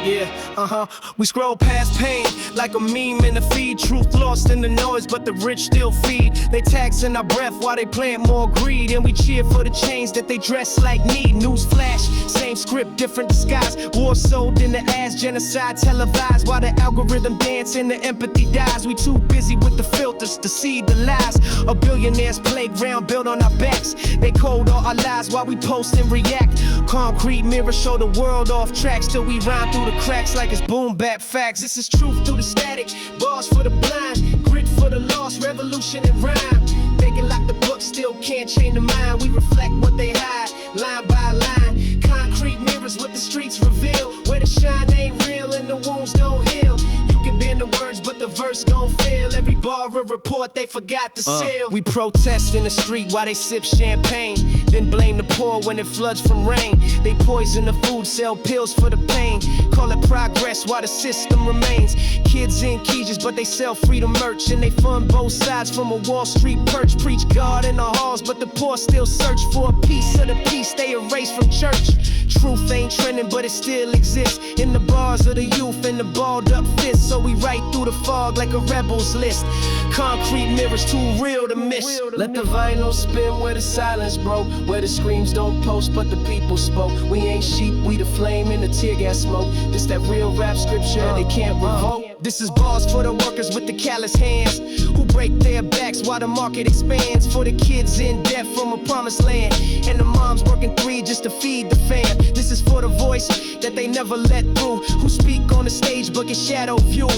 Yeah, we scroll past pain like a meme in the feed. Truth lost in the noise, but the rich still feed. They taxing our breath while they plant more greed. And we cheer for the chains that they dress like need. News flash, same script, different disguise. War sold in the ass, genocide televised. While the algorithm dance and the empathy dies. We too busy with the filters to see the lies. A billionaire's playground built on our backs. They code all our lies while we post and react. Concrete mirrors show the world off tracks till we rhyme through the cracks like it's boom bap facts. This is truth through the static, bars for the blind, grit for the lost, revolution and rhyme. They can lock the book, still can't change the mind. We reflect what they hide, line by line. Concrete mirrors what the streets reveal. Where the shine ain't real and the wounds don't heal. You can bend the words, but the verse gon' fail. Every bar a report they forgot to seal. We protest in the street while they sip champagne, then blame the poor when it floods from rain. They poison the food, sell pills for the pain. Call it progress while the system remains. Kids in cages, but they sell freedom merch. And they fund both sides from a Wall Street perch. Preach God in the halls, but the poor still search for a piece of the peace they erase from church. Truth ain't trending, but it still exists in the bars of the youth and the balled up fists. So we write through the fog like a rebels list. Concrete mirrors too real to miss. Let the vinyl spin where the silence broke, where the screams don't post but the people spoke. We ain't sheep, we the flame in the tear gas smoke. This that real rap scripture they can't revoke. This is bars for the workers with the callous hands, who break their backs while the market expands. For the kids in debt from a promised land, and the moms working 3 just to feed the fam. This is for the voice that they never let through, who speak on the stage but get shadow viewed.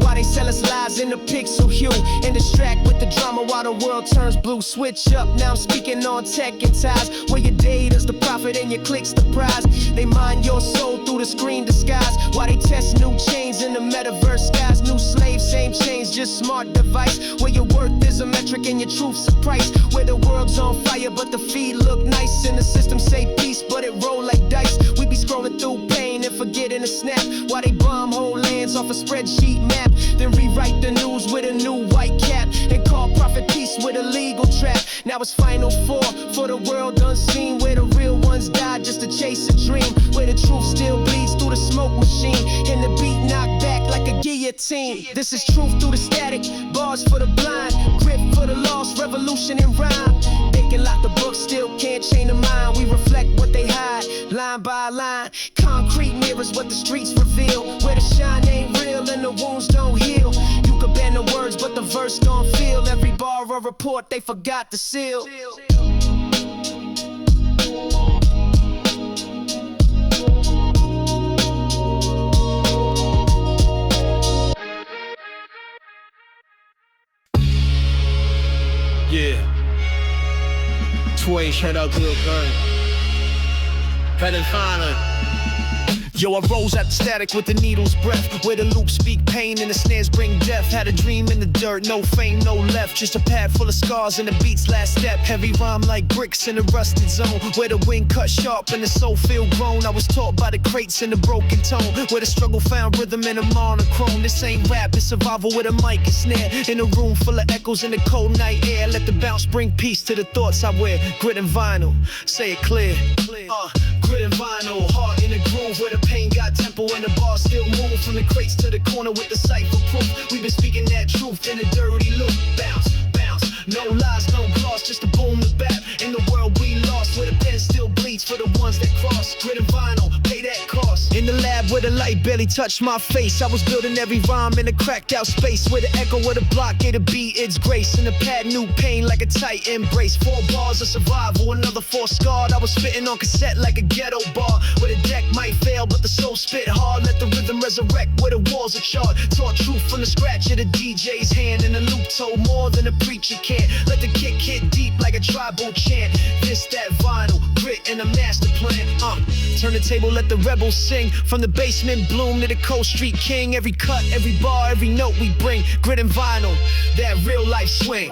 Why they sell us lies in the pixel hue and distract with the drama while the world turns blue. Switch up, now I'm speaking on tech and ties, where your data's the profit and your clicks the prize. They mine your soul through the screen disguise, while they test new chains in the metaverse skies. New slaves, same chains, just smart device, where your worth is a metric and your truth's a price. Where the world's on fire but the feed look nice, and the system say peace but it roll like dice. We be scrolling through pain and forgetting to snap, while they bomb whole lands off a spreadsheet map. Then rewrite the news with a new white cap, and call profit peace with a legal trap. Now it's final four for the world unseen, where the real ones died just to chase a dream. Where the truth still bleeds through the smoke machine, and the beat knocked back like a guillotine. This is truth through the static, bars for the blind, grit for the lost, revolution and rhyme. They can lock the book, still can't change the mind. We reflect what they hide, line by line. Concrete mirrors what the streets reveal, where the shine ain't real and the wounds don't heal. You can bend the words, but the verse gon' feel. Every bar a report they forgot to seal. Yeah. 2 shirt out real good. Better find Yo, I rose at the static with the needle's breath, where the loops speak pain and the snares bring death. Had a dream in the dirt, no fame, no left, just a pad full of scars and the beat's last step. Heavy rhyme like bricks in a rusted zone, where the wind cut sharp and the soul feel grown. I was taught by the crates and the broken tone, where the struggle found rhythm in a monochrome. This ain't rap, it's survival with a mic and snare, in a room full of echoes in the cold night air. Let the bounce bring peace to the thoughts I wear. Grit and vinyl, say it clear. Grit and vinyl, heart in the groove, where the pain got tempo and the bars still move. From the crates to the corner with the cipher proof, we've been speaking that truth in a dirty loop. Bounce, bounce, no lies, no gloss, just a boom to bap. In the world we lost, where the pen still bleeds for the ones that cross. Grit and vinyl, pay that cost. In the lab where the light barely touched my face, I was building every rhyme in a cracked out space, where the echo of the block gave the beat its grace, and the pad new pain like a tight embrace. 4 bars of survival, another 4 scarred. I was spitting on cassette like a ghetto bar, where the deck might fail but the soul spit hard. Let the rhythm resurrect where the walls are charred. Taught truth from the scratch of the DJ's hand, and the loop told more than a preacher can. Let the kick hit deep like a tribal chant. This, that vinyl, grit and a master plan. Turn the table, let the rebels sing. From the basement bloom to the cold street king. Every cut, every bar, every note we bring. Grit and vinyl, that real life swing.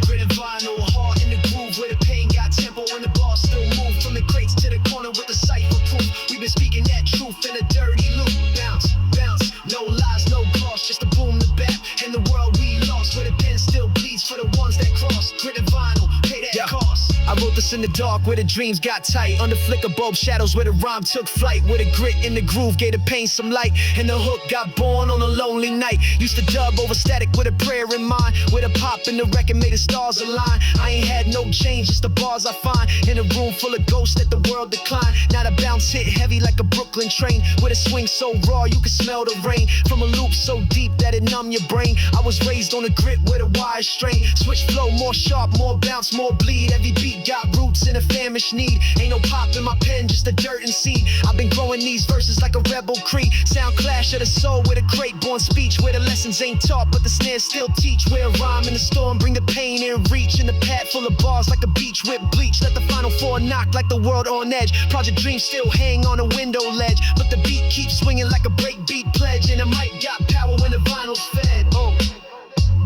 Grit and vinyl, heart in the groove, where the pain got tempo and the bars still move. From the crates to the corner with the cipher proof, we've been speaking that truth in a dirty loop. Bounce, bounce, no lies, no gloss, just a boom to bap. In the world we lost, where the pen still bleeds for the ones that cross. Grit and vinyl, pay that cost. I wrote the lost in the dark where the dreams got tight. Under flicker bulb shadows where the rhyme took flight. Where the grit in the groove gave the pain some light. And the hook got born on a lonely night. Used to dub over static with a prayer in mind. With a pop in the record made the stars align. I ain't had no change, just the bars I find. In a room full of ghosts that the world declined. Now the bounce hit heavy like a Brooklyn train. With a swing so raw you can smell the rain. From a loop so deep that it numb your brain. I was raised on a grit with a wire strain. Switch flow, more sharp, more bounce, more bleed. Every beat got roots in a famished need. Ain't no pop in my pen, just a dirt and seed. I've been growing these verses like a rebel creed. Sound clash of the soul with a crate born speech. Where the lessons ain't taught but the snares still teach. Where a rhyme in the storm bring the pain in reach. In the pad full of bars like a beach with bleach. Let the final four knock like the world on edge. Project dreams still hang on a window ledge. But the beat keeps swinging like a breakbeat pledge. And the mic got power when the vinyl's fed.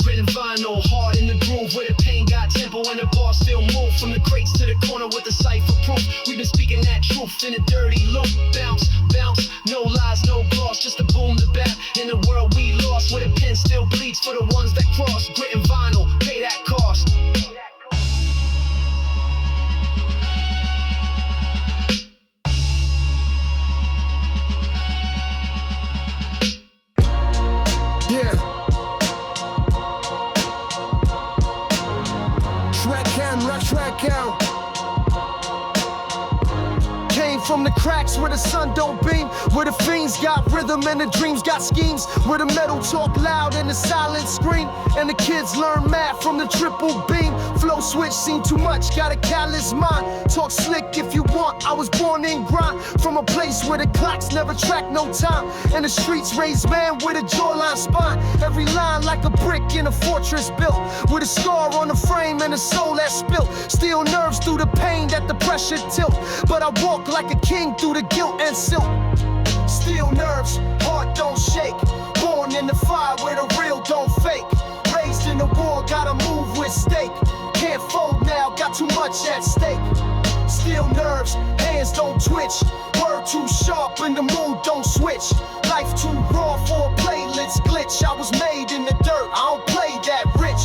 Written vinyl, hard in the groove. Where the pain got tempo and the bars still move. From the crates to the corner with the cipher proof. We've been speaking that truth in a dirty loop. Bounce, bounce, no lies, no gloss. Just a boom, the bat in the world we lost. Where the pen still bleeds for the ones that cross. Grit and vinyl, pay that cost. Track out. Came from the cracks where the sun don't beam. Where the fiends got rhythm and the dreams got schemes. Where the metal talk loud and the silence scream. And the kids learn math from the triple beam. Flow switch seen too much, got a callous mind. Talk slick if you want, I was born in grind. From a place where the clocks never track no time. And the streets raise man with a jawline spine. Every line like a brick in a fortress built. With a scar on the frame and a soul that's spilt. Steel nerves through the pain that the pressure tilt. But I walk like a king through the guilt and silk. Steel nerves, heart don't shake. Born in the fire where the real don't fake. Raised in the war, gotta move with stake. Can't fold now, got too much at stake. Steel nerves, hands don't twitch. Word too sharp and the mood don't switch. Life too raw for a playlist glitch. I was made in the dirt, I don't play that rich.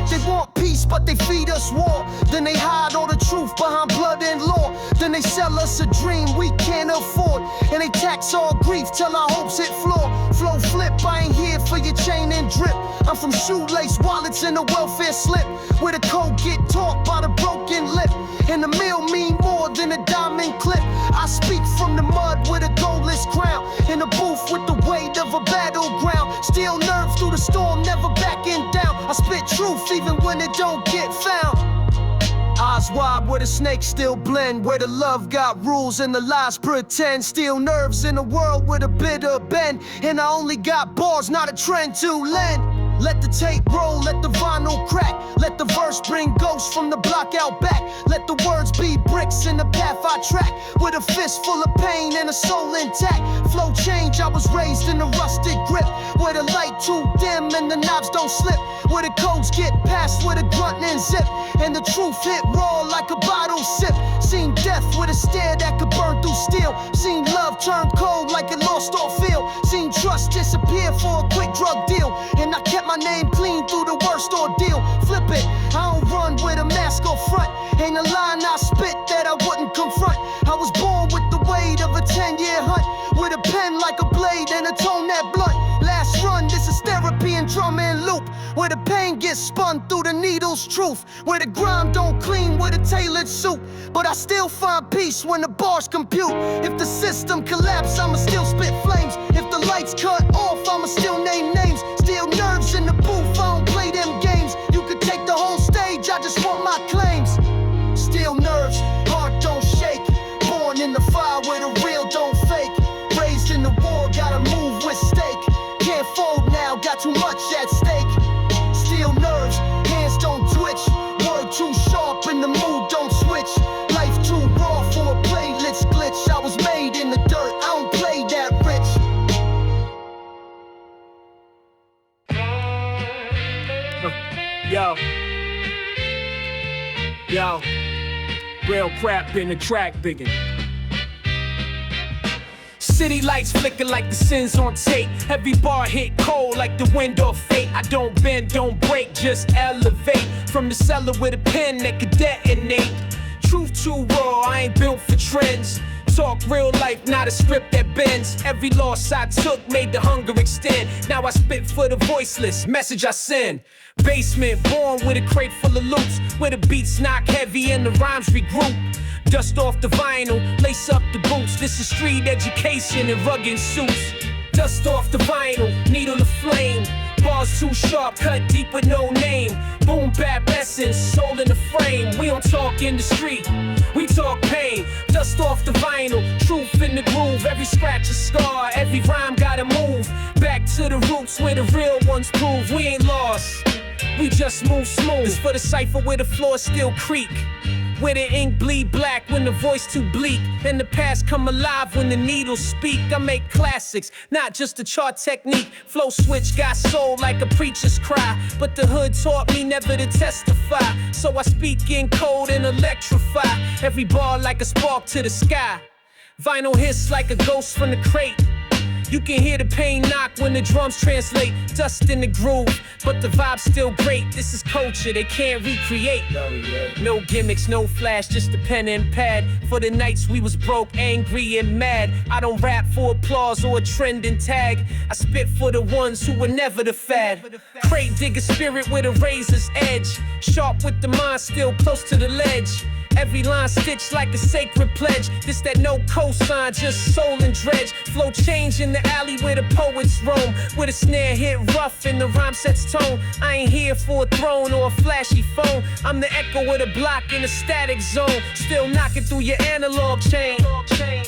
They want peace, but they feed us war. Then they hide all the truth behind blood and law. Then they sell us a dream we can't afford. And they tax all grief till our hopes hit floor. Flow flip, I ain't here for your chain and drip. I'm from shoelace wallets and a welfare slip. Where the code get taught by the broken lip. And the meal mean more than a diamond clip. I speak from the mud with a goalless crown. In a booth with the weight of a battleground. Steel nerves through the storm, never backing down. I spit truth even when it don't get found. Eyes wide where the snakes still blend. Where the love got rules and the lies pretend. Steel nerves in a world with a bitter bend. And I only got bars, not a trend to lend. Let the tape roll, let the vinyl crack. Let the verse bring ghosts from the block out back. Let the words be bricks in the path I track. With a fist full of pain and a soul intact. Flow change, I was raised in a rusted grip. Where the light too dim and the knobs don't slip. Where the codes get passed with a grunt and zip. And the truth hit raw like a bottle sip. Seen death with a stare that could burn through steel. Seen love turn cold like a lost orpheal. Seen trust disappear for a quick drug deal. And I kept my name clean through the worst ordeal. Flip it, I don't run with a mask or front. Ain't a line I spit that I wouldn't confront. I was born with the weight of a 10-year hunt. With a pen like a blade and a tone that blunt. Last run, this is therapy and drum and loop. Where the pain gets spun through the needle's truth. Where the grime don't clean with a tailored suit. But I still find peace when the bars compute. If the system collapse, I'ma still spit flames. If the lights cut off, I'ma still name names. Steel nerves in the booth, I don't play them games. You could take the whole stage, I just want my claims. Steel nerves, heart don't shake. Born in the fire where the real don't fake. Raised in the war, gotta move with stake. Can't fold now, got too much at stake. Steel nerves, hands don't twitch. Word too sharp and the mood don't switch. Life too raw for a playlist glitch. I was made in the dirt, I don't play that rich. Yo, real crap in the track biggin'. City lights flicker like the sins on tape. Every bar hit cold like the wind or fate. I don't bend, don't break, just elevate. From the cellar with a pen that could detonate. Truth too raw, I ain't built for trends. Talk real life, not a script that bends. Every loss I took made the hunger extend. Now I spit for the voiceless, message I send. Basement, born with a crate full of loops, where the beats knock heavy and the rhymes regroup. Dust off the vinyl, lace up the boots. This is street education and rugged suits. Dust off the vinyl, needle to flame. Bars too sharp, cut deep with no name. Boom bap essence, soul in the frame. We don't talk industry, we talk pain. Dust off the vinyl, truth in the groove. Every scratch a scar, every rhyme gotta move. Back to the roots where the real ones prove. We ain't lost, we just move smooth. This for the cipher where the floor still creak, where the ink bleed black when the voice too bleak, and the past come alive when the needles speak. I make classics, not just a chart technique. Flow switch got soul like a preacher's cry, but the hood taught me never to testify. So I speak in code and electrify every bar like a spark to the sky. Vinyl hiss like a ghost from the crate. You can hear the pain knock when the drums translate. Dust in the groove, but the vibe's still great. This is culture, they can't recreate. No gimmicks, no flash, just a pen and pad. For the nights we was broke, angry and mad. I don't rap for applause or a trending tag. I spit for the ones who were never the fad. Crate digger spirit with a razor's edge. Sharp with the mind, still close to the ledge. Every line stitched like a sacred pledge. This that no cosign, just soul and dredge. Flow change in the alley where the poets roam, where the snare hit rough and the rhyme sets tone. I ain't here for a throne or a flashy phone. I'm the echo of the block in a static zone, still knocking through your analog chain.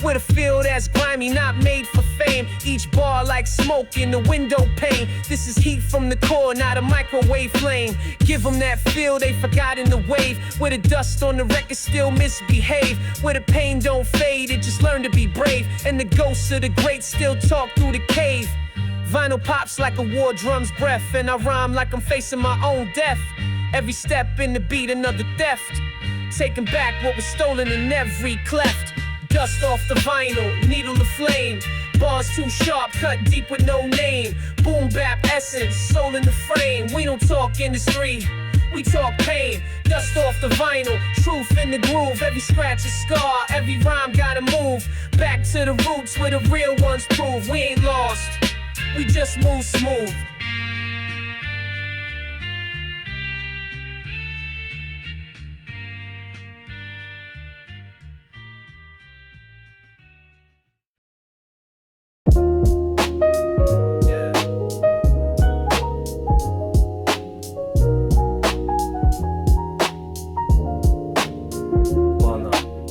With a feel that's grimy, not made for fame. Each bar like smoke in the window pane. This is heat from the core, not a microwave flame. Give them that feel they forgot in the wave, where the dust on the record still misbehave, where the pain don't fade, it just learned to be brave, and the ghosts of the greats still talk through the cave. Vinyl pops like a war drum's breath, and I rhyme like I'm facing my own death. Every step in the beat, another theft, taking back what was stolen in every cleft. Dust off the vinyl, needle to flame. Bars too sharp, cut deep with no name. Boom bap essence, soul in the frame. We don't talk industry, we talk pain. Dust off the vinyl, truth in the groove. Every scratch a scar, every rhyme gotta move. Back to the roots where the real ones prove. We ain't lost, we just move smooth.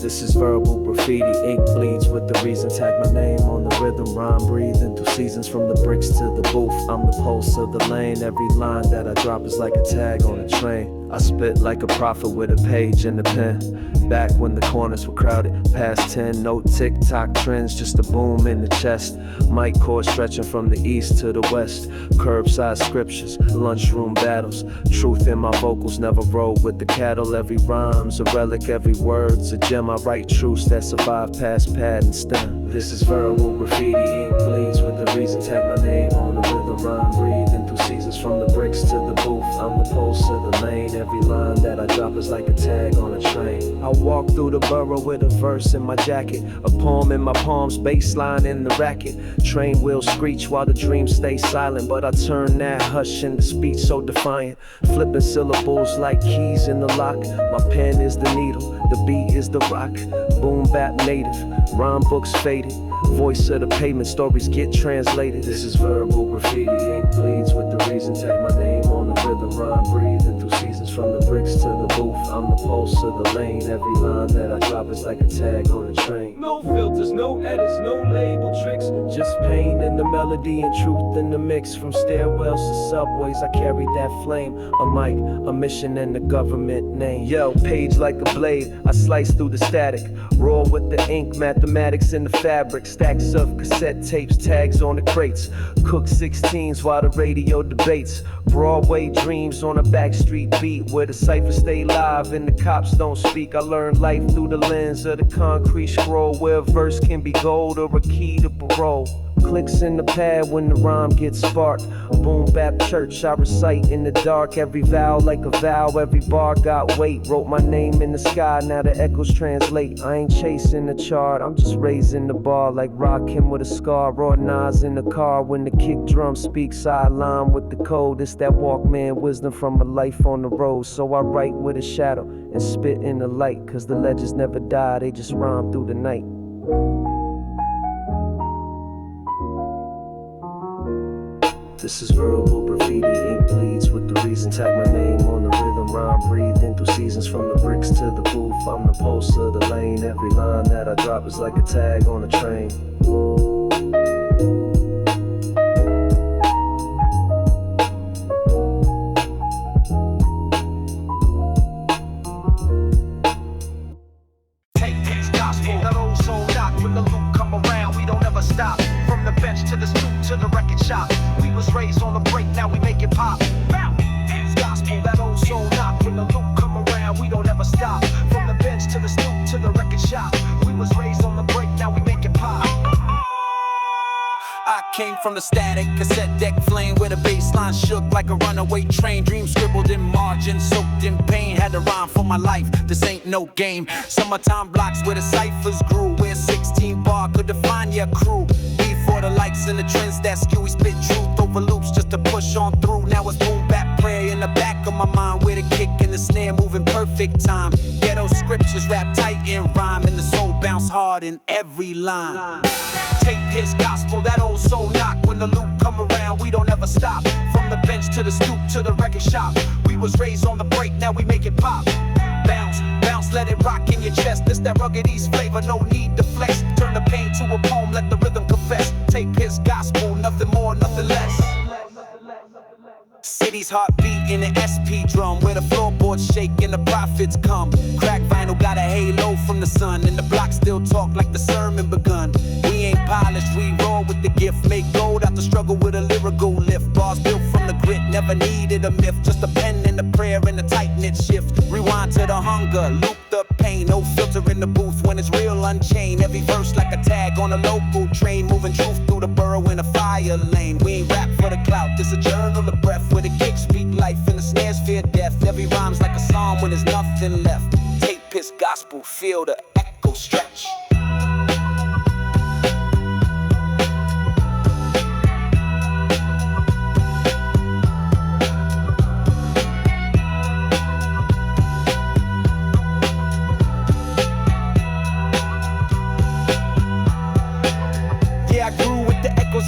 This is verbal graffiti, ink bleeds with the reason. Tag my name on the rhythm, rhyme breathing through seasons. From the bricks to the booth, I'm the pulse of the lane. Every line that I drop is like a tag on a train. I spit like a prophet with a page and a pen. Back when the corners were crowded, past 10, no tick-tock trends, just a boom in the chest. Mic cord stretching from the east to the west. Curbside scriptures, lunchroom battles. Truth in my vocals, never roll with the cattle. Every rhyme's a relic, every word's a gem. I write truths that survive past pad and stem. This is verbal graffiti, ink bleeds with the reason. Tag my name on the rhythm, rhyme breathing through seasons. From the bricks to the booth, I'm the pulse of the lane. Every line that I drop is like a tag on a train. I walk through the borough with a verse in my jacket, a poem in my palms, bass line in the racket. Train wheels screech while the dreams stay silent, but I turn that hush into speech so defiant. Flipping syllables like keys in the lock. My pen is the needle, the beat is the rock. Boom bap native, rhyme books faded. Voice of the pavement, stories get translated. This is verbal graffiti, ink bleeds with the reason. Tag my name on the rhythm, rhyme breathing through seasons. From the bricks to the booth, I'm the pulse of the lane. Every line that I drop is like a tag on a train. No filters, no edits, no label tricks, just pain in the melody and truth in the mix. From stairwells to subways, I carry that flame. A mic, a mission, and the government name. Yo, page like a blade, I slice through the static. Raw with the ink, mathematics in the fabric. Stacks of cassette tapes, tags on the crates. Cook 16s while the radio debates. Broadway dreams on a backstreet beat, where the ciphers stay live and the cops don't speak. I learned life through the lens of the concrete scroll, where a verse can be gold or a key to parole. Clicks in the pad when the rhyme gets sparked. Boom bap church, I recite in the dark. Every vowel like a vow, every bar got weight. Wrote my name in the sky, now the echoes translate. I ain't chasing the chart, I'm just raising the bar. Like Rakim with a scar, raw Nas in the car. When the kick drum speaks, I align with the code. It's that Walkman wisdom from a life on the road. So I write with a shadow and spit in the light. Cause the legends never die, they just rhyme through the night. This is verbal graffiti, ink bleeds with the reason. Tag my name on the rhythm, rhyme breathing through seasons. From the bricks to the booth, I'm the pulse of the lane. Every line that I drop is like a tag on a train. Take this gospel, that old soul knock. When the loop come around, we don't ever stop. From the bench to the stoop to the record shop. We was raised on the break, now we make it pop. It's gospel, that old soul knock. When the loop come around, we don't ever stop. From the bench to the stoop to the record shop. We was raised on the break, now we make it pop. I came from the static cassette deck flame where the bass line shook like a runaway train. Dreams scribbled in margin, soaked in pain. Had to rhyme for my life, this ain't no game. Summertime blocks where the ciphers grew, where 16 bar could define your crew. For the likes and the trends that skew, we spit truth over loops just to push on through. Now it's boom bap prayer in the back of my mind, with a kick and the snare moving perfect time. Ghetto scriptures rap tight in rhyme, and the soul bounce hard in every line. Take this gospel, that old soul knock. When the loop come around, we don't ever stop. From the bench to the stoop to the record shop. We was raised on the break, now we make it pop. Bounce, bounce, let it rock in your chest. This that rugged East flavor, no need to flex. Turn the pain to a poem, let the rhythm confess. Take his gospel, nothing more, nothing less. City's heartbeat in the SP drum, where the floorboards shake and the prophets come. Crack vinyl got a halo from the sun, and the block still talk like the sermon begun. We ain't polished, we roll with the gift. Make gold out the struggle with a lyrical lift. Bars built from the grit, never needed a myth. Just a pen and a prayer and a tight-knit shift. Rewind to the hunger, loop the pain. No filter in the booth when it's real unchained. Every verse like a tag on a local train, moving truth through the borough in a fire lane. We ain't rap for the clout, this a journal of breath. Where the kicks speak life and the snares fear death. Every rhyme's like a psalm when there's nothing left. Tape his gospel, feel the echo stretch.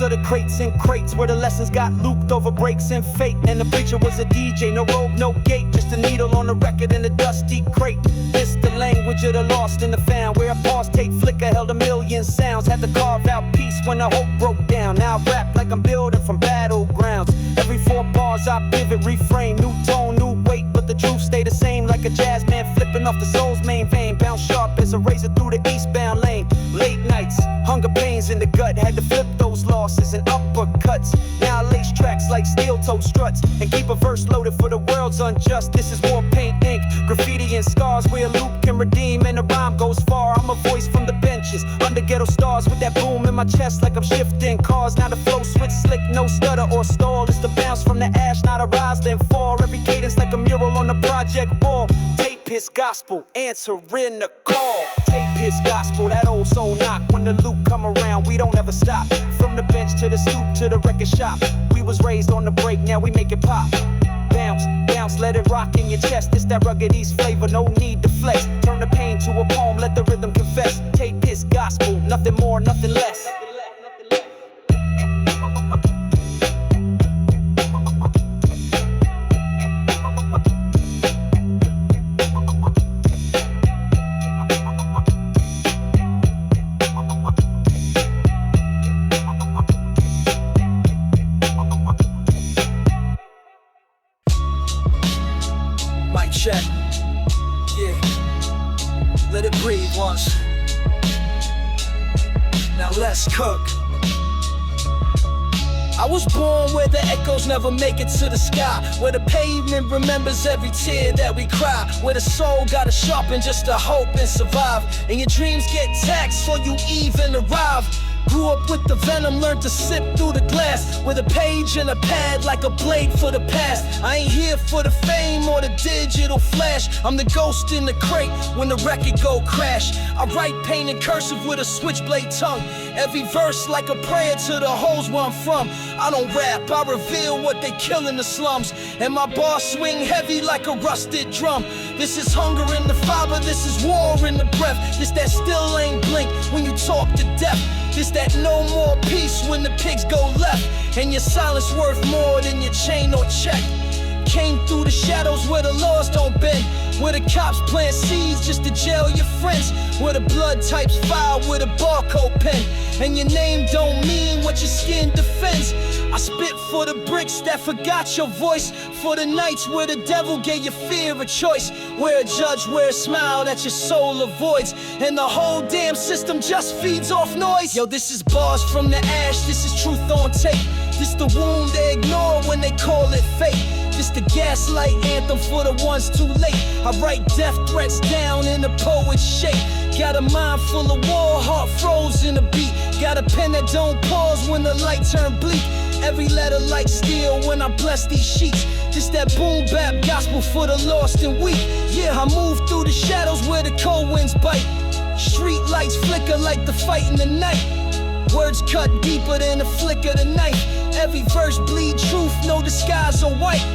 Of the crates and crates, where the lessons got looped over breaks and fate. And the preacher was a DJ, no robe, no gate, just a needle on the record in a dusty crate. This the language of the lost and the found, where a pause tape flicker held a million sounds. Had to carve out peace when the hope broke down. Now I rap like I'm building from battlegrounds. Every 4 bars I pivot, reframe, new tone, new weight, but the truth stay the same. Like a jazz man flipping off the soul's main vein, bounce sharp as a razor through the eastbound lane. Late nights, hunger pains in the gut, had to flip those losses and uppercuts. Now I lace tracks like steel-toe struts and keep a verse loaded for the world's unjust. This is war paint, ink, graffiti and scars, where a loop can redeem and a rhyme goes far. I'm a voice from the benches, under ghetto stars, with that boom in my chest like I'm shifting cars. Now the flow switch slick, no stutter or stall. It's the bounce from the ash, not a rise then fall. Every cadence like a mural on the project wall. Tape his gospel, answering the call. Tape his gospel, that old soul knock. When the loop come around, we don't ever stop. From the bench to the stoop to the record shop. We was raised on the break, now we make it pop. Bounce, bounce, let it rock in your chest. It's that rugged East flavor, no need to flex. Turn the pain to a poem, let the rhythm confess. Tape his gospel, nothing more, nothing less. Check, yeah, let it breathe once. Now let's cook. I was born where the echoes never make it to the sky, where the pavement remembers every tear that we cry, where the soul gotta sharpen just to hope and survive, and your dreams get taxed before you even arrive. Grew up with the venom, learned to sip through the glass. With a page and a pad like a blade for the past. I ain't here for the fame or the digital flash. I'm the ghost in the crate when the record go crash. I write pain in cursive with a switchblade tongue. Every verse like a prayer to the hoes where I'm from. I don't rap, I reveal what they kill in the slums. And my bars swing heavy like a rusted drum. This is hunger in the fiber, this is war in the breath. This that still ain't blink when you talk to death. This that no more peace when the pigs go left. And your silence worth more than your chain or check. Came through the shadows where the laws don't bend. Where the cops plant seeds just to jail your friends. Where the blood types file with a barcode pen. And your name don't mean what your skin defends. I spit for the bricks that forgot your voice. For the nights where the devil gave you fear a choice. Where a judge wears a smile that your soul avoids. And the whole damn system just feeds off noise. Yo, this is bars from the ash, this is truth on tape. This the wound they ignore when they call it fate. This the gaslight anthem for the ones too late. I write death threats down in a poet's shape. Got a mind full of war, heart froze in a beat. Got a pen that don't pause when the light turn bleak. Every letter like steel when I bless these sheets. This that boom bap gospel for the lost and weak. Yeah, I move through the shadows where the cold winds bite. Street lights flicker like the fight in the night. Words cut deeper than a flick of the knife. Every verse bleed truth, no disguise or white.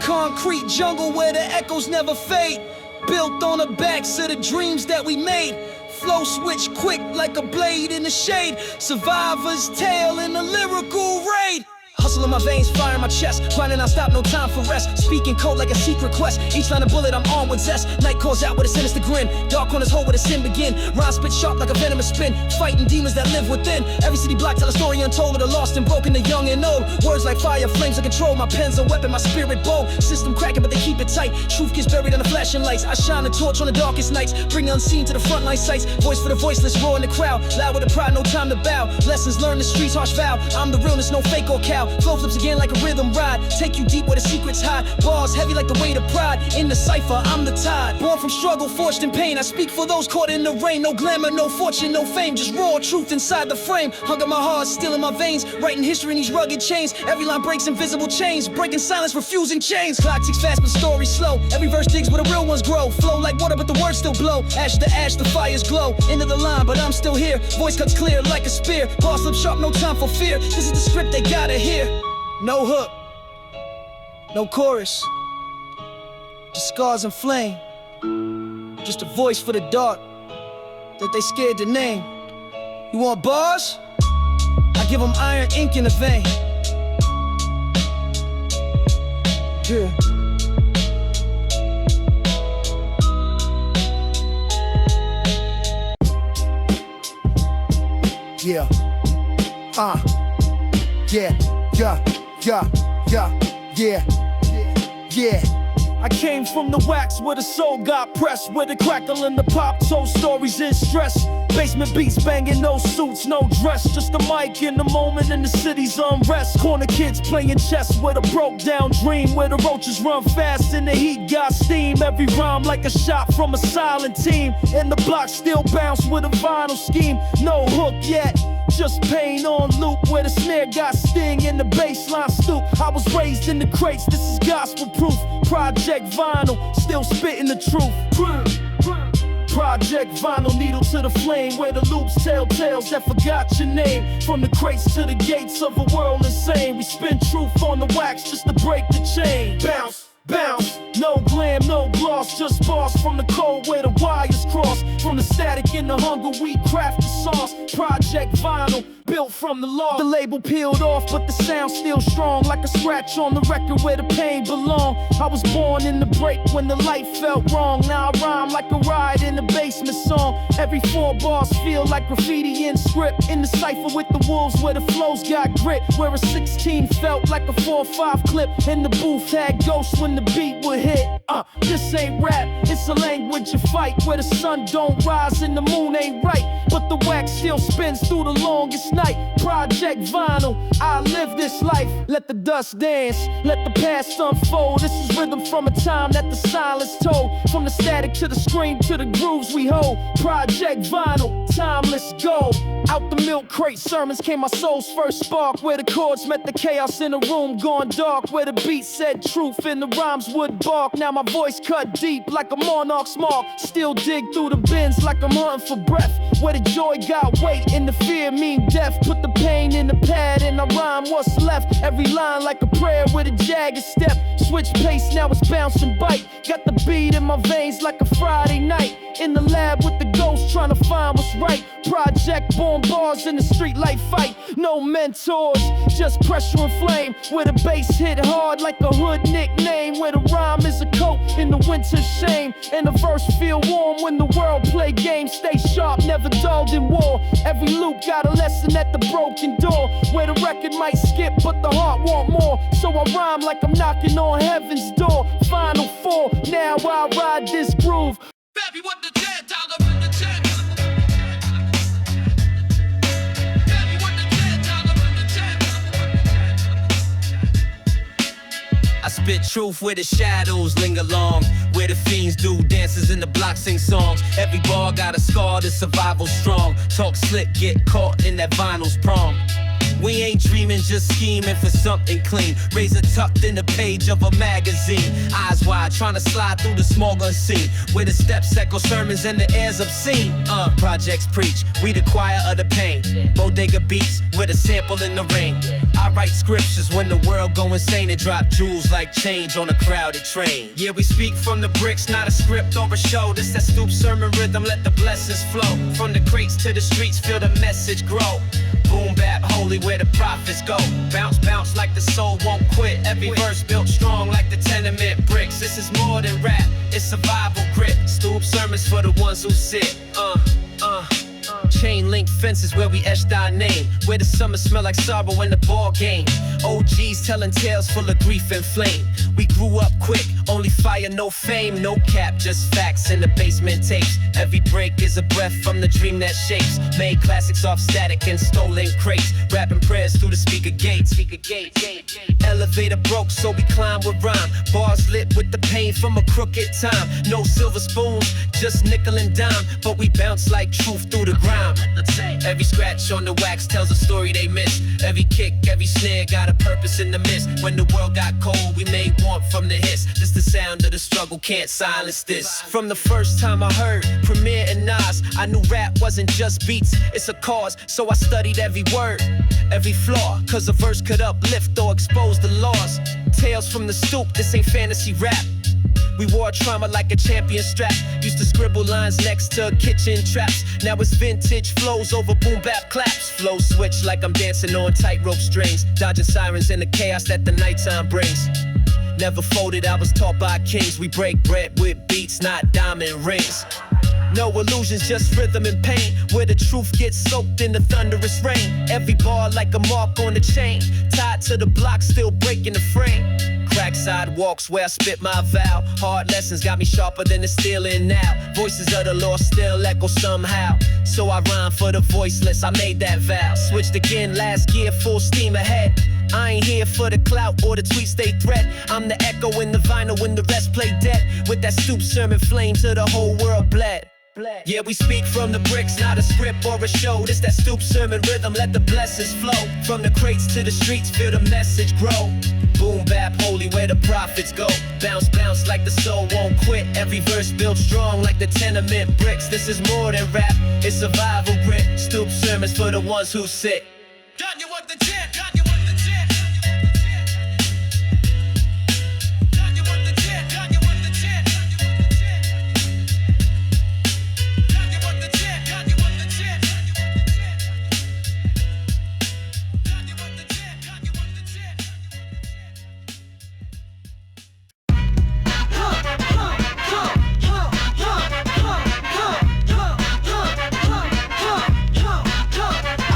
Concrete jungle where the echoes never fade. Built on the backs of the dreams that we made. Flow switch quick like a blade in the shade. Survivor's tale in a lyrical raid. Hustle in my veins, fire in my chest. Grinding non-stop, no time for rest. Speaking code like a secret quest. Each line a bullet, I'm armed with zest. Night calls out with a sinister grin. Dark corners hold where the sin begin. Rhyme spit sharp like a venomous spin. Fighting demons that live within. Every city block tell a story untold of the lost and broken, the young and old. Words like fire, flames of control. My pen's a weapon, my spirit bold. System cracking, but they keep it tight. Truth gets buried under flashing lights. I shine a torch on the darkest nights. Bring the unseen to the frontline sights. Voice for the voiceless, roar in the crowd. Loud with a pride, no time to bow. Lessons learned in the streets, harsh vow. I'm the realness, no fake or cow. Flow flips again like a rhythm ride. Take you deep where the secrets hide. Bars heavy like the weight of pride. In the cipher, I'm the tide. Born from struggle, forged in pain. I speak for those caught in the rain. No glamour, no fortune, no fame. Just raw truth inside the frame. Hunger my heart, still in my veins. Writing history in these rugged chains. Every line breaks invisible chains. Breaking silence, refusing chains. Clock ticks fast, but story slow. Every verse digs where the real ones grow. Flow like water, but the words still blow. Ash to ash, the fires glow. End of the line, but I'm still here. Voice cuts clear like a spear. Bars slip sharp, no time for fear. This is the script they gotta hear. No hook, no chorus, just scars and flame. Just a voice for the dark that they scared to name. You want bars? I give them iron ink in the vein. Yeah. Yeah. I came from the wax where the soul got pressed, where the crackle and the pop told stories in stress. Basement beats banging, no suits, no dress. Just a mic in the moment in the city's unrest. Corner kids playing chess with a broke down dream. Where the roaches run fast and the heat got steam. Every rhyme like a shot from a silent team. And the block still bounce with a vinyl scheme. No hook yet, just pain on loop. Where the snare got sting and the bassline stoop. I was raised in the crates, this is gospel proof. Project vinyl, still spitting the truth. Project vinyl, needle to the flame. Where the loops tell tales that forgot your name. From the crates to the gates of a world insane. We spin truth on the wax just to break the chain. Bounce, bounce, no glam, no gloss. Just bars from the cold where the wires cross. From the static in the hunger we craft the sauce. Project vinyl, built from the law. The label peeled off, but the sound still strong. Like a scratch on the record where the pain belong. I was born in the break when the light felt wrong. Now I rhyme like a ride in the basement song. Every 4 bars feel like graffiti in script. In the cipher with the wolves where the flows got grit. Where a 16 felt like a 4-5 clip. And the booth had ghosts when the beat would hit. This ain't rap, it's a language of fight. Where the sun don't rise and the moon ain't right. But the wax still spins through the longest night. Project vinyl, I live this life. Let the dust dance, let the past unfold. This is rhythm from a time that the silence told. From the static to the scream to the grooves we hold. Project vinyl, timeless gold. Out the milk crate, sermons came my soul's first spark. Where the chords met the chaos in the room gone dark. Where the beat said truth and the rhymes would bark. Now my voice cut deep like a monarch's mark. Still dig through the bins like I'm hunting for breath. Where the joy got weight and the fear mean death. Put the pain in the pad and I rhyme what's left. Every line like a prayer with a jagged step. Switch pace, now it's bounce and bite. Got the beat in my veins like a Friday night. In the lab with the ghost trying to find what's right. Project born bars in the street light fight. No mentors, just pressure and flame. Where the bass hit hard like a hood nickname. Where the rhyme is a coat in the winter shame. And the verse feel warm when the world play games. Stay sharp, never dulled in war. Every loop got a lesson at the broken door. Where the record might skip but the heart want more. So I rhyme like I'm knocking on heaven's door. Final four, now I ride this groove. Baby, what the $10 in the check? Baby, what the $10 in the check? I spit truth where the shadows linger long. Where the fiends do dances in the block sing songs. Every bar got a scar, the survival strong. Talk slick, get caught in that vinyl's prong. We ain't dreaming, just scheming for something clean. Razor tucked in the page of a magazine. Eyes wide, trying to slide through the small gun scene. Where the steps echo sermons and the air's obscene. Projects preach, we the choir of the pain. Bodega beats, with a sample in the rain. I write scriptures when the world go insane and drop jewels like change on a crowded train. Yeah, we speak from the bricks, not a script or a show. This that stoop sermon rhythm, let the blessings flow. From the crates to the streets, feel the message grow. Boom bap, holy where the prophets go. Bounce, bounce like the soul won't quit. Every verse built strong like the tenement bricks. This is more than rap, it's survival grit. Stoop sermons for the ones who sit. Chain link fences where we etched our name. Where the summer smell like sorrow in the ball game. OGs telling tales full of grief and flame. We grew up quick, only fire, no fame. No cap, just facts in the basement tapes. Every break is a breath from the dream that shapes. Made classics off static and stolen crates. Rapping prayers through the speaker gates. Elevator broke, so we climb with rhyme. Bars lit with the pain from a crooked time. No silver spoons, just nickel and dime. But we bounce like truth through the grime. Every scratch on the wax tells a story they missed. Every kick, every snare got a purpose in the mist. When the world got cold, we made warmth from the hiss. This the sound of the struggle, can't silence this. From the first time I heard Premier and Nas, I knew rap wasn't just beats, it's a cause. So I studied every word, every flaw, cause a verse could uplift or expose the laws. Tales from the stoop, this ain't fantasy rap. We wore trauma like a champion strap. Used to scribble lines next to kitchen traps. Now it's vintage flows over boom bap claps. Flow switch like I'm dancing on tightrope strings. Dodging sirens in the chaos that the nighttime brings. Never folded, I was taught by kings. We break bread with beats, not diamond rings. No illusions, just rhythm and pain. Where the truth gets soaked in the thunderous rain. Every bar like a mark on the chain. Tied to the block, still breaking the frame. Crack sidewalks where I spit my vow. Hard lessons got me sharper than the steel in now. Voices of the lost still echo somehow. So I rhyme for the voiceless, I made that vow. Switched again last year, full steam ahead. I ain't here for the clout or the tweets they threat. I'm the echo in the vinyl when the rest play dead. With that stoop sermon flame to the whole world bled. Yeah, we speak from the bricks, not a script or a show. This that stoop sermon rhythm, let the blessings flow. From the crates to the streets, feel the message grow. Boom bap, holy where the prophets go. Bounce, bounce like the soul won't quit. Every verse built strong like the tenement bricks. This is more than rap, it's survival grit. Stoop sermons for the ones who sit. Got you with the jet, got you with the jet. Got you with the jet, got you with the jet. Got you with the jet, got you with the jet. Got you with the jet, got you with the jet.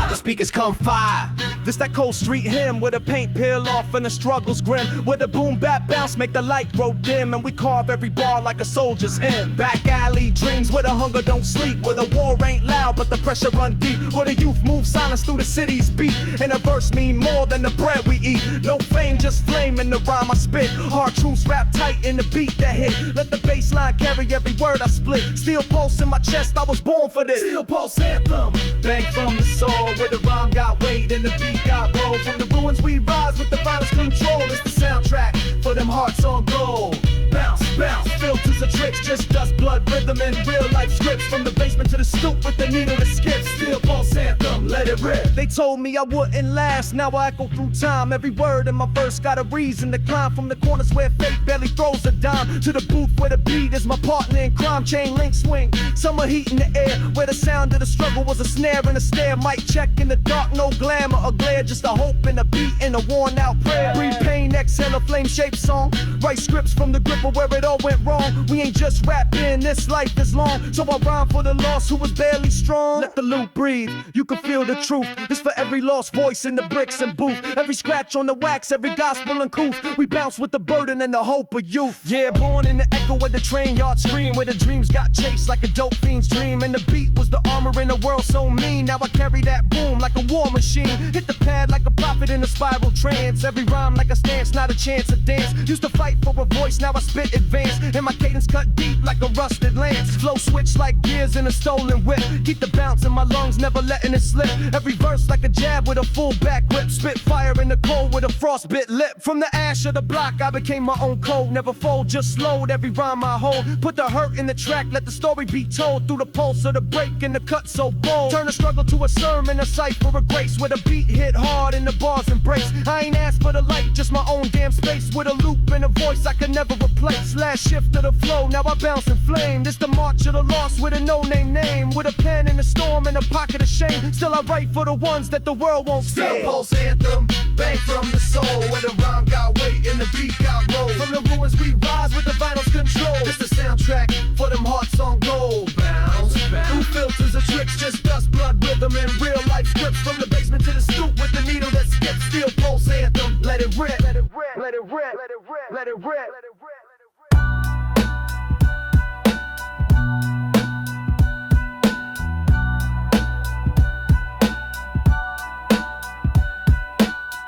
The speakers come fire. This that cold street hymn where the paint peel off and the struggle's grim, where the boom bap bounce make the light grow dim, and we carve every bar like a soldier's hymn. Back alley dreams where the hunger don't sleep, where the war ain't loud but the pressure run deep, where the youth move silence through the city's beat, and a verse mean more than the bread we eat. No fame, just flame in the rhyme I spit. Hard truths wrapped tight in the beat that hit. Let the bass line carry every word I split. Steel pulse in my chest, I was born for this. Steel pulse anthem, bang from the soul, where the rhyme got weight and the beat got roll. From the ruins we rise with the finest control. It's the soundtrack for them hearts on gold. Bounce, bounce, filters of tricks, just dust, blood, rhythm, and real life scripts. From the basement to the stoop with the needle that skips. Steel pulse anthem, let it rip. They told me I wouldn't last, now I echo through time. Every word in my verse got a reason to climb. From the corners where fate barely throws a dime, to the booth where the beat is my partner in crime. Chain link swing, summer heat in the air, where the sound of the struggle was a snare and a stare. Mic check in the dark, no glamour or glare, just a hope and a beat and a worn out prayer. Breathe pain, exhale a flame shaped song. Write scripts from the grip of where it all went wrong. We ain't just rapping, this life is long, so I rhyme for the lost who was barely strong. Let the loop breathe, you can feel the truth. This for every lost voice in the bricks and booth, every scratch on the wax, every gospel and couth. We bounce with the burden and the hope of youth. Yeah, born in the echo of the train yard scream, where the dreams got chased like a dope fiend's dream, and the beat was the armor in a world so mean. Now I carry that boom like a war machine, hit the pad like a prophet in a spiral trance. Every rhyme like a stance, not a chance to dance. Used to fight for a voice, now I spit advance, and my cadence cut deep like a rusted lance. Flow switch like gears in a stolen whip, keep the bounce in my lungs, never letting it slip. Every verse like a jab with a full back whip, spit fire in the cold with a frostbit lip. From the ash of the block I became my own code, never fold, just slowed every rhyme I hold. Put the hurt in the track, let the story be told, through the pulse of the break and the cut so bold. Turn a struggle to a sermon, a cipher, a grace, where the beat hit hard and the bars embrace. I ain't asked for the light, just my own damn space, with a loop and a voice I can never replace. Last shift of the flow, now I bounce and flame. This the march of the lost with a no-name name, with a pen in the storm and a pocket of shame. Still I write for the ones that the world won't see. Steel pulse anthem, bang from the soul, where the rhyme got weight and the beat got roll. From the ruins we rise with the vinyl's control. This the soundtrack for them hearts on gold. Bounce, bounce. Through filters of tricks, just dust, blood, rhythm, and real life scripts. From the basement to the stoop with the needle that skips. Steel pulse anthem, let it rip, let it rip, let it rip, let it rip, let it rip, let it rip.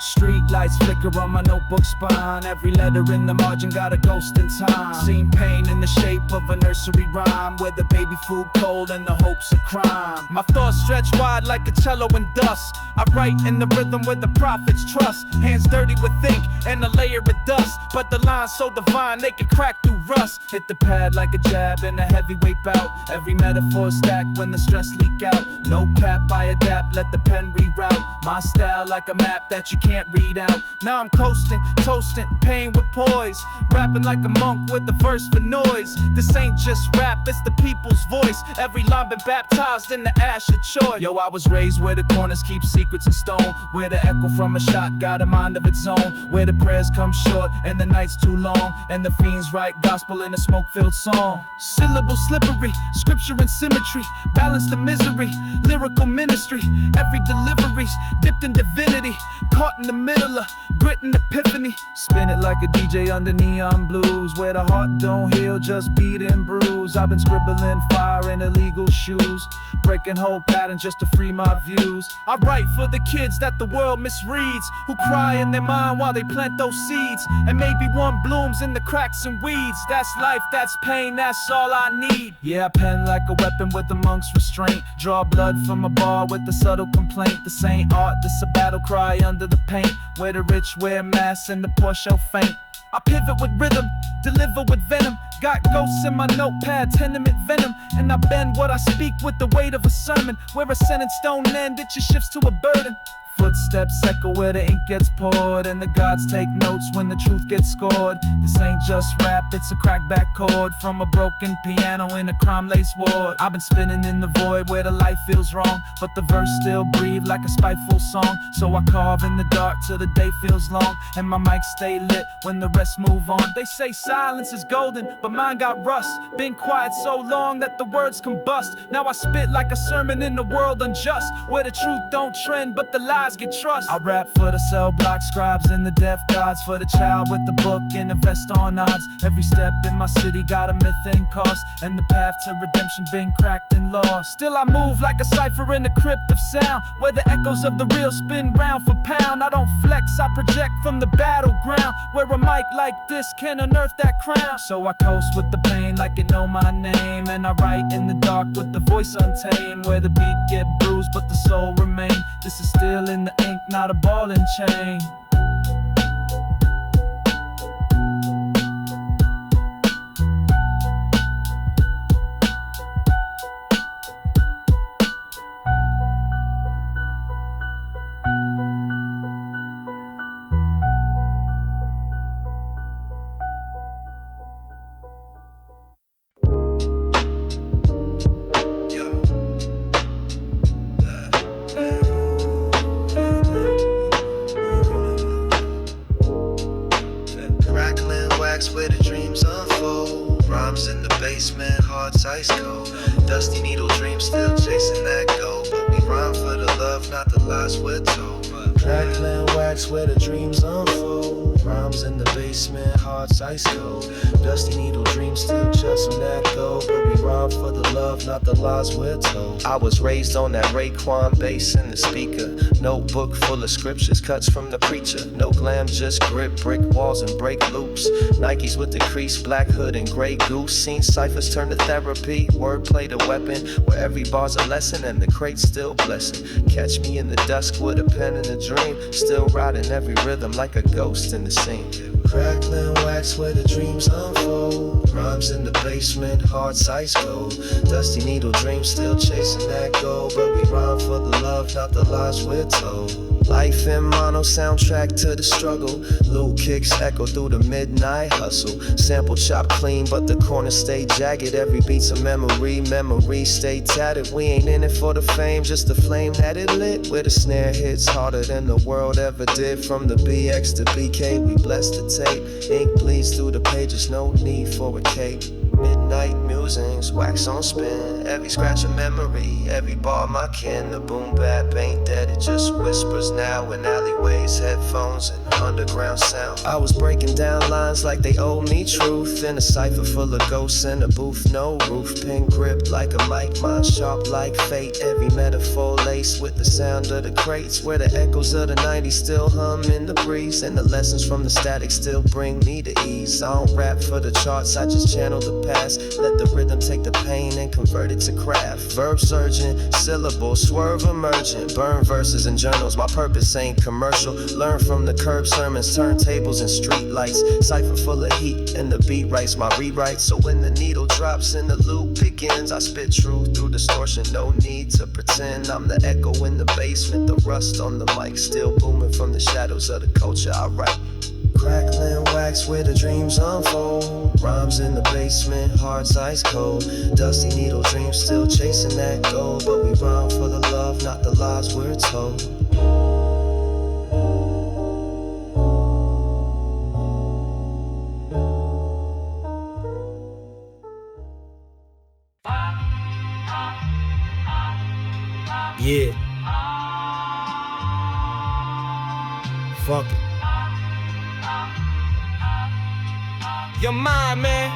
Street lights flicker on my notebook spine. Every letter in the margin got a ghost in time. Seen pain in the shape of a nursery rhyme, where the baby food cold and the hopes of crime. My thoughts stretch wide like a cello in dust. I write in the rhythm where the prophets trust. Hands dirty with ink and a layer of dust, but the lines so divine they can crack through rust. Hit the pad like a jab in a heavyweight bout. Every metaphor stacked when the stress leak out. No cap, I adapt, let the pen reroute. My style like a map that you can't read out. Now I'm coasting, toasting, pain with poise, rapping like a monk with the verse for noise. This ain't just rap, it's the people's voice. Every line been baptized in the ash of joy. Yo, I was raised where the corners keep secrets in stone, where the echo from a shot got a mind of its own, where the prayers come short and the night's too long, and the fiends write gospel in a smoke-filled song. Syllable slippery, scripture and symmetry, balance the misery, lyrical ministry. Every delivery's dipped in divinity, caught in the middle of grit and epiphany. Spin it like a DJ under neon blues, where the heart don't heal, just beat and bruise. I've been scribbling fire in illegal shoes, breaking whole patterns just to free my views. I write for the kids that the world misreads, who cry in their mind while they plant those seeds, and maybe one blooms in the cracks and weeds. That's life, that's pain, that's all I need. Yeah, I pen like a weapon with a monk's restraint, draw blood from a bar with a subtle complaint. This ain't art, this a battle cry under the paint, where the rich wear masks and the poor show faint. I pivot with rhythm, deliver with venom. Got ghosts in my notepad, tenement venom, and I bend what I speak with the weight of a sermon, where a sentence don't end, it just shifts to a burden. Footsteps echo where the ink gets poured, and the gods take notes when the truth gets scored. This ain't just rap, it's a crackback chord from a broken piano in a crime-laced ward. I've been spinning in the void where the light feels wrong, but the verse still breathes like a spiteful song. So I carve in the dark till the day feels long, and my mic stay lit when the rest move on. They say silence is golden, but mine got rust. Been quiet so long that the words combust. Now I spit like a sermon in the world unjust, where the truth don't trend, but the lies eyes get trust. I rap for the cell block scribes and the deaf gods, for the child with the book and the vest on odds. Every step in my city got a myth and cost, and the path to redemption been cracked and lost. Still I move like a cipher in the crypt of sound, where the echoes of the real spin round for pound. I don't flex, I project from the battleground, where a mic like this can unearth that crown. So I coast with the pain like it know my name, and I write in the dark with the voice untamed, where the beat get bruised but the soul remain. This is still in the ink, not a ball and chain. Where the dreams unfold, rhymes in the basement, hearts ice cold. Dusty needle dreams still chasing that goal, but we rhyme for the love, not the lies we're told. Crackling wax where the dreams unfold, rhymes in the basement, hearts ice cold. Dusty needle dreams still chasing that goal, but we rhyme for the love, not the lies we're told. I was raised on that Raekwon bass in the speaker, notebook full of scriptures, cuts from the preacher. No glam, just grip, brick walls and break loops. Nikes with the crease, black hood and gray goose. Seen ciphers turn to therapy, wordplay to weapon, where every bar's a lesson and the crate's still blessing. Catch me in the dusk with a pen and a dream, still riding every rhythm like a ghost in the scene. Crackling wax where the dreams unfold, rhymes in the basement, hearts ice cold. Dusty needle dreams still chasing that goal, but we rhyme for the love, not the lies we're told. Life in mono, soundtrack to the struggle. Little kicks echo through the midnight hustle. Sample chop clean, but the corners stay jagged. Every beat's a memory, memories stay tattered. We ain't in it for the fame, just the flame that it lit. Where the snare hits harder than the world ever did. From the BX to BK, we bless the tape. Ink bleeds through the pages, no need for a cape. Midnight musings, wax on spin. Every scratch a memory, every bar my kin. The boom bap ain't dead, it just whispers now. In alleyways, headphones, and underground sound. I was breaking down lines like they owe me truth. In a cipher full of ghosts in a booth, no roof. Pin gripped like a mic, mind sharp like fate. Every metaphor laced with the sound of the crates, where the echoes of the 90s still hum in the breeze, and the lessons from the static still bring me to ease. I don't rap for the charts, I just channel the past. Let the rhythm take the pain and convert it to craft. Verb surging, syllables swerve emergent. Burn verses and journals, my purpose ain't commercial. Learn from the curb sermons, turntables and street lights. Cipher full of heat and the beat writes my rewrite. So when the needle drops and the loop begins, I spit truth through distortion, no need to pretend. I'm the echo in the basement, the rust on the mic, still booming from the shadows of the culture I write. Crackling wax where the dreams unfold, rhymes in the basement, hearts ice cold. Dusty needle dreams still chasing that goal, but we rhyme for the love, not the lies we're told. Yeah. Fuck it. Your mind, man.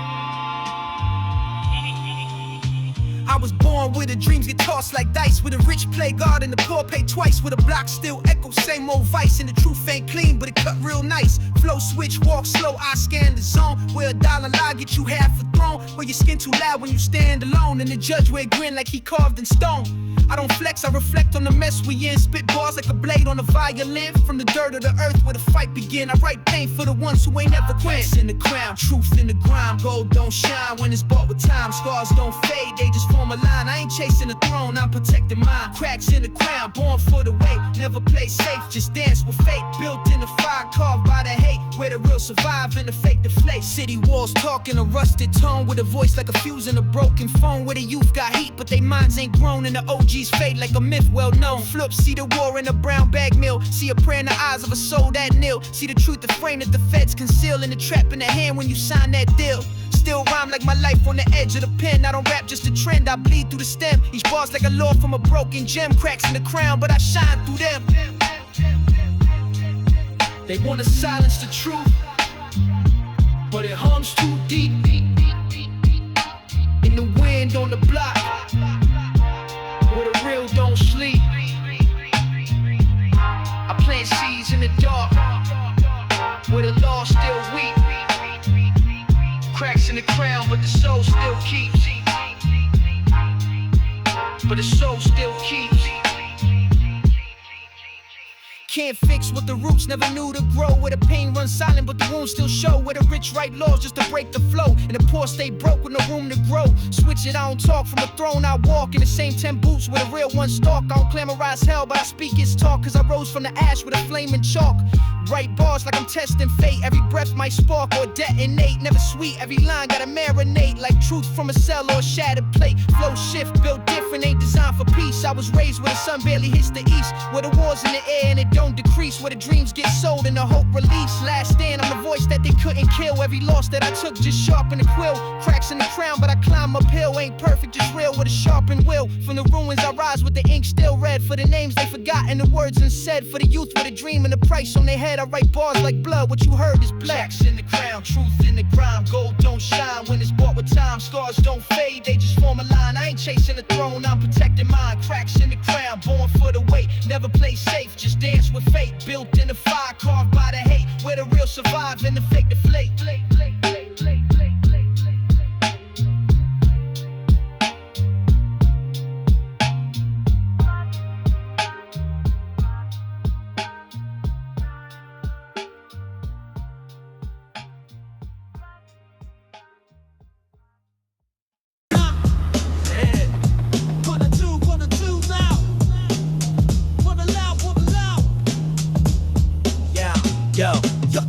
I was born where the dreams get tossed like dice, with a rich play God and the poor pay twice, with a block still echo, same old vice, and the truth ain't clean, but it cut real nice. Flow switch, walk slow, I scan the zone, where a dollar lie get you half a throne, where your skin too loud when you stand alone, and the judge wear grin like he carved in stone. I don't flex, I reflect on the mess we in. Spit bars like a blade on a violin. From the dirt of the earth where the fight begin. I write pain for the ones who ain't ever quit. In the crown, truth in the grind. Gold don't shine when it's bought with time. Scars don't fade, they just form a line. I ain't chasing the throne, I'm protecting mine. Cracks in the crown, born for the weight. Never play safe, just dance with fate. Built in the fire, carved by the hate. Where the real survive and the fake deflate. City walls talking a rusted tone, with a voice like a fuse in a broken phone. Where the youth got heat, but they minds ain't grown, and the OGs fade like a myth well known. Flip, see the war in a brown bag mill. See a prayer in the eyes of a soul that kneel. See the truth, the frame that the feds conceal, and the trap in the hand when you sign that deal. Still rhyme like my life on the edge of the pen. I don't rap just a trend, I bleed through the stem. Each bar's like a law from a broken gem. Cracks in the crown, but I shine through them. They wanna silence the truth, but it hums too deep. In the wind on the block, where the real don't sleep. I plant seeds in the dark, where the law still weak. Cracks in the crown, but the soul still keeps. But the soul still keeps. Can't fix what the roots never knew to grow. Where the pain runs silent but the wounds still show. Where the rich write laws just to break the flow, and the poor stay broke with no room to grow. Switch it, I don't talk from a throne, I walk in the same 10 boots where the real ones stalk. I don't glamorize hell, but I speak its talk, cause I rose from the ash with a flame and chalk. Write bars like I'm testing fate. Every breath might spark or detonate. Never sweet, every line gotta marinate. Like truth from a cell or a shattered plate. Flow shift, built different, ain't designed for peace. I was raised where the sun barely hits the east, where the war's in the air and it don't decrease, where the dreams get sold and the hope released. Last stand, I'm the voice that they couldn't kill. Every loss that I took just sharpened the quill. Cracks in the crown, but I climb uphill. Ain't perfect, just real with a sharpened will. From the ruins I rise with the ink still red. For the names they forgot and the words unsaid. For the youth with a dream and a price on their head. I write bars like blood, what you heard is black. Jacks in the crown, truth in the grime. Gold don't shine when it's bought with time. Scars don't fade, they just form a line. I ain't chasing the throne, I'm protecting mine. Cracks in the crown, born for the weight. Never play safe, just dance with fate. Built in the fire, carved by the hate. Where the real survive and the fake deflate.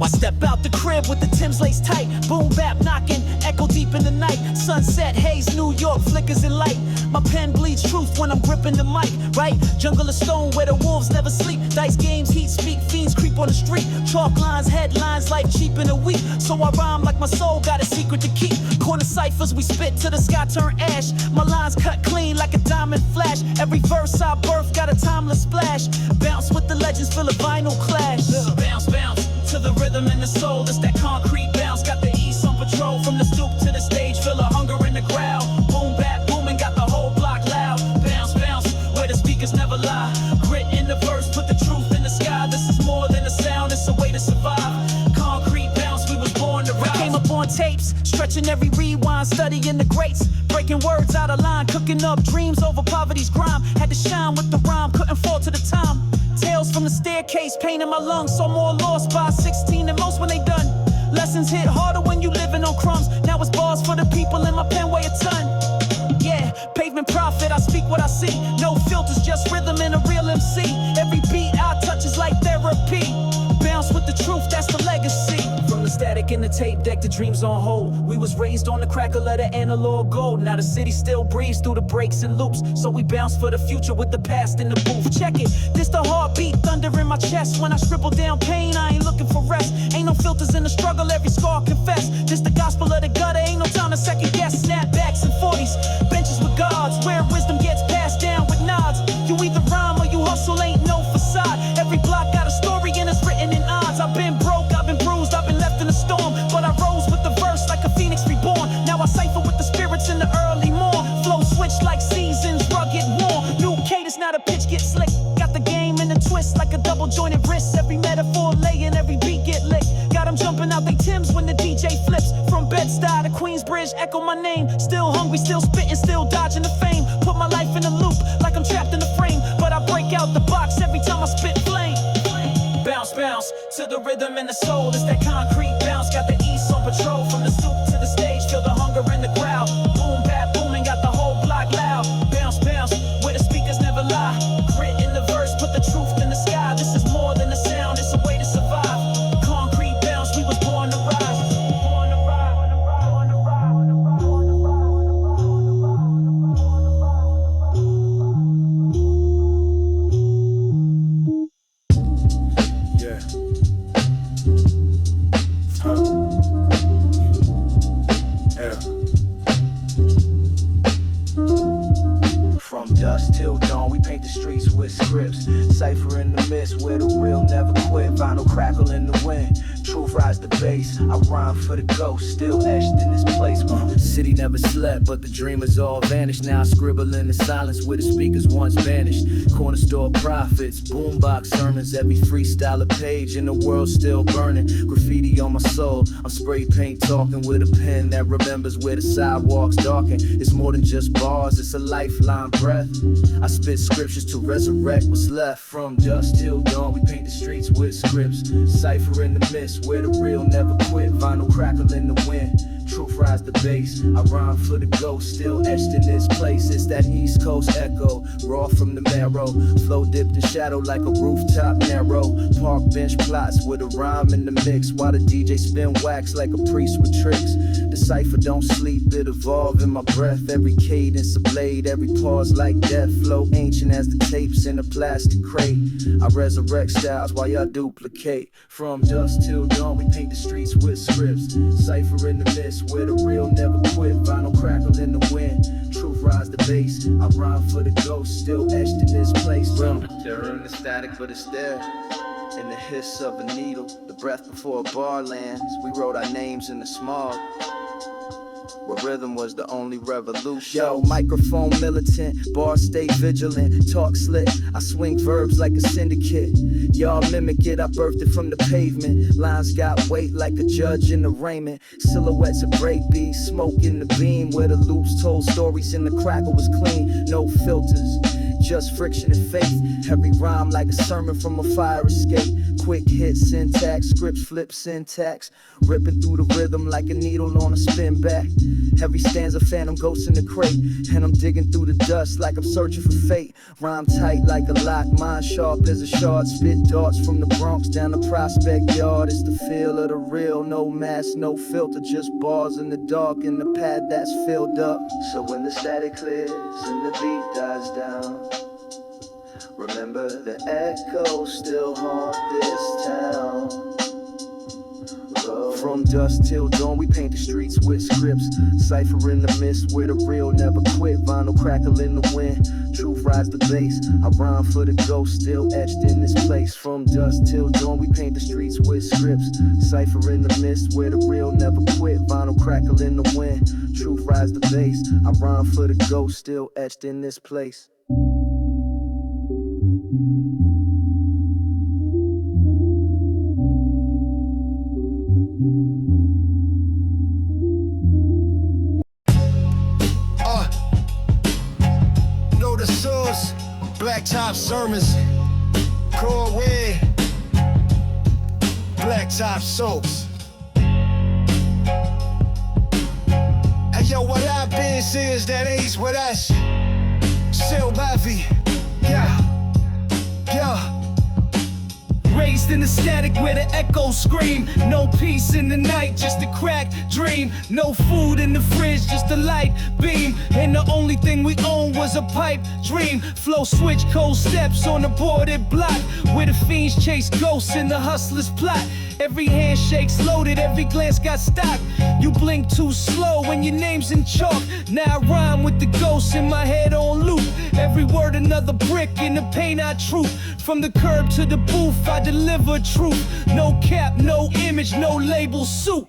I step out the crib with the Timbs lace tight. Boom bap knocking, echo deep in the night. Sunset, haze, New York, flickers in light. My pen bleeds truth when I'm gripping the mic, right? Jungle of stone where the wolves never sleep. Dice games, heat speak, fiends creep on the street. Chalk lines, headlines, life cheap in a week. So I rhyme like my soul got a secret to keep. Corner ciphers, we spit till the sky turn ash. My lines cut clean like a diamond flash. Every verse I birth got a timeless splash. Bounce with the legends, feel a vinyl clash. Bounce, bounce to the rhythm and the soul. It's that concrete bounce. Got the east on patrol. From the stoop to the stage, feel a hunger in the crowd. Boom bap booming, got the whole block loud. Bounce, bounce, where the speakers never lie. Grit in the verse, put the truth in the sky. This is more than a sound, it's a way to survive. Concrete bounce, we was born to rise. Came up on tapes, stretching every rewind, studying the greats. Breaking words out of line, cooking up dreams over poverty's grime. Had to shine with the rhyme, couldn't fall to the time. Tales from the staircase, pain in my lungs. Saw more lost by 16 than most when they done. Lessons hit harder when you living on crumbs. Now it's bars for the people in my pen weigh a ton. Yeah, pavement prophet, I speak what I see. No filters, just rhythm and a real MC. Every beat I touch is like therapy. Bounce with the truth, that's the legacy. From the static in the tape deck, the dreams on hold. We was raised on the crackle of the analog gold. Now the city still breathes through the breaks and loops. So we bounce for the future with the past in the booth. Check it, this the heartbeat, thunder in my chest. When I scribble down pain, I ain't looking for rest. Ain't no filters in the struggle, every scar confess. This the gospel of the gutter, ain't no time to second guess. Snapbacks and 40s, benches with guards, where wisdom gets passed down with nods. You either rhyme or you hustle, ain't no facade. Every block got a story and it's written in odds. I've been broke, I've been bruised, I've been left in a storm, but I rose with the verse like a phoenix reborn. Now I cipher with the spirits in the early morn. Flow switch like seasons, rugged warm. New cadence, now the pitch get slick. Got the game in a twist like a double jointed wrist. Every metaphor lay and every beat get licked. Got them jumping out they Timbs when the DJ flips. From Bed-Stuy to Queensbridge, echo my name. Still hungry, still spitting, still dodging the fame. Put my life in a loop like I'm trapped in a frame, but I break out the box every time I spit flame. Bounce, bounce to the rhythm and the soul. It's that concrete bounce. Got the east on patrol. From the stoop to the stage, feel the hunger in the crowd. Boom bap booming, got the whole block loud. Bounce, bounce where the speakers never lie. Grit in the verse, put the truth in the sky. This is more than a sound, it's a way to survive. Concrete bounce, we was born to rise. Dusk till dawn, we paint the streets with scripts. Cypher in the mist where the real never quit. Vinyl crackle in the wind. Truth rise the bass, I rhyme for the ghost, still etched in this place. City never slept, but the dreamers all vanished. Now I scribble in the silence where the speakers once vanished. Corner store profits, boombox sermons, every freestyler page in the world still burning. Graffiti on my soul, I'm spray paint talking with a pen that remembers where the sidewalks darken. It's more than just bars, it's a lifeline breath. I spit scriptures to resurrect what's left. From dusk till dawn, we paint the streets with scripts. Cipher in the mist, where the real never quit. Vinyl crackle in the wind, truth rise the bass. I rhyme for the ghost, still etched in this place. It's that East Coast echo, raw from the marrow. Flow dipped in shadow like a rooftop narrow. Park bench plots with a rhyme in the mix, while the DJ spin wax like a priest with tricks. The cipher don't sleep, it evolve in my breath. Every cadence a blade, every pause like death. Flow ancient as the tapes in a plastic crate. I resurrect styles while y'all duplicate. From dusk till dawn, we paint the streets with scripts. Cipher in the mist, where the real never quit. Vinyl crackle in the wind, truth rise the bass. I rhyme for the ghost, still etched in this place. Terror in the static, but it's there. In the hiss of a needle, the breath before a bar lands. We wrote our names in the smog, where rhythm was the only revolution. Yo, microphone militant, bars stay vigilant. Talk slick, I swing verbs like a syndicate. Y'all mimic it, I birthed it from the pavement. Lines got weight like a judge in arraignment. Silhouettes of breakbeats, smoke in the beam. Where the loops told stories and the crackle was clean. No filters, just friction and faith. Every rhyme like a sermon from a fire escape. Quick hit syntax, scripts flip syntax. Ripping through the rhythm like a needle on a spin back. Every stanza phantom ghost in the crate. And I'm digging through the dust like I'm searching for fate. Rhyme tight like a lock, mind sharp as a shard. Spit darts from the Bronx down the Prospect Yard. It's the feel of the real, no mask, no filter. Just bars in the dark in the pad that's filled up. So when the static clears and the beat dies down, remember the echoes still haunt this town. From dusk till dawn, we paint the streets with scripts. Cipher in the mist, where the real never quit. Vinyl crackle in the wind, truth rise the bass. I rhyme for the ghost, still etched in this place. From dusk till dawn, we paint the streets with scripts. Cipher in the mist, where the real never quit. Vinyl crackle in the wind, truth rise the bass. I rhyme for the ghost, still etched in this place. Know the source, blacktop sermons, core way, blacktop soaps. Hey yo, what I've been seeing is that ace with us. Still heavy, yeah. Raised in the static where the echoes scream. No peace in the night, just a cracked dream. No food in the fridge, just a light beam. And the only thing we owned was a pipe dream. Flow switch, cold steps on the boarded block, where the fiends chase ghosts in the hustler's plot. Every handshake's loaded, every glance got stock. You blink too slow when your name's in chalk. Now I rhyme with the ghosts in my head on loop. Every word another brick in the paint I troop. From the curb to the booth I deliver truth. No cap, no image, no label suit.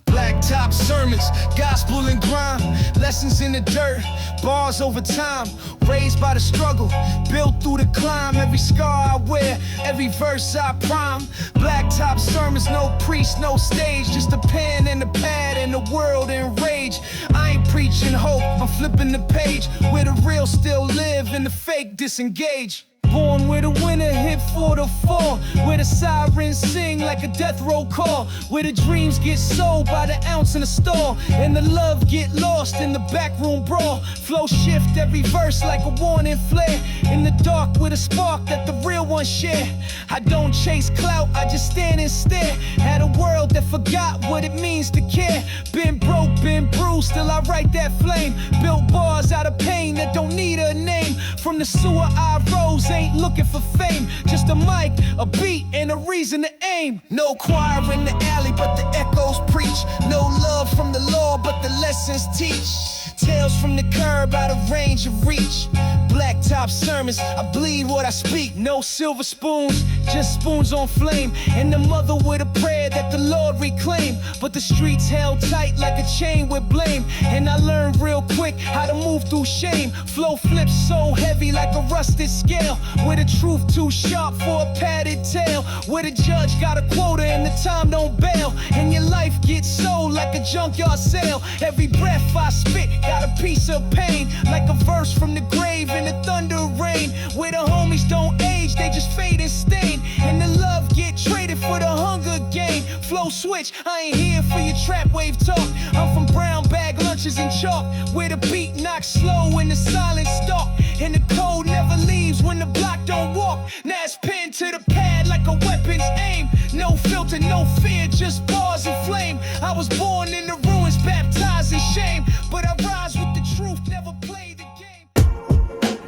Blacktop sermons, gospel and grime, lessons in the dirt, bars over time, raised by the struggle, built through the climb. Every scar I wear, every verse I prime. Blacktop sermons, no priest, no stage, just a pen and a pad and the world in rage. I ain't preaching hope, I'm flipping the page, where the real still live and the fake disengage. Born where the winner hit for the fall, where the sirens sing like a death row call, where the dreams get sold by the ounce in the store, and the love get lost in the backroom brawl. Flow shift every verse like a warning flare, in the dark with a spark that the real ones share. I don't chase clout, I just stand and stare at a world that forgot what it means to care. Been broke, been bruised, still I write that flame. Built bars out of pain that don't need a name. From the sewer I rose, ain't looking for fame, just a mic, a beat, and a reason to aim. No choir in the alley, but the echoes preach. No love from the law, but the lessons teach. Tales from the curb out of range of reach. Blacktop sermons, I bleed what I speak. No silver spoons, just spoons on flame. And the mother with a prayer that the Lord reclaim. But the streets held tight like a chain with blame. And I learned real quick how to move through shame. Flow flips so heavy like a rusted scale. Where the truth too sharp for a padded tail. Where the judge got a quota and the time don't bail. And your life gets sold like a junkyard sale. Every breath I spit got a piece of pain. Like a verse from the grave in the thunder rain. Where the homies don't age, they just fade and stain. And the love get traded for the hunger gain. Flow switch, I ain't here for your trap wave talk. I'm from brown bag lunches and chalk. Where the beat knocks slow and the silence stalk. And the code never leaves when the block don't walk. Now it's pinned to the pad like a weapon's aim. No filter, no fear, just bars and flame. I was born in the ruins, baptized in shame. But I rise with the truth, never play the game.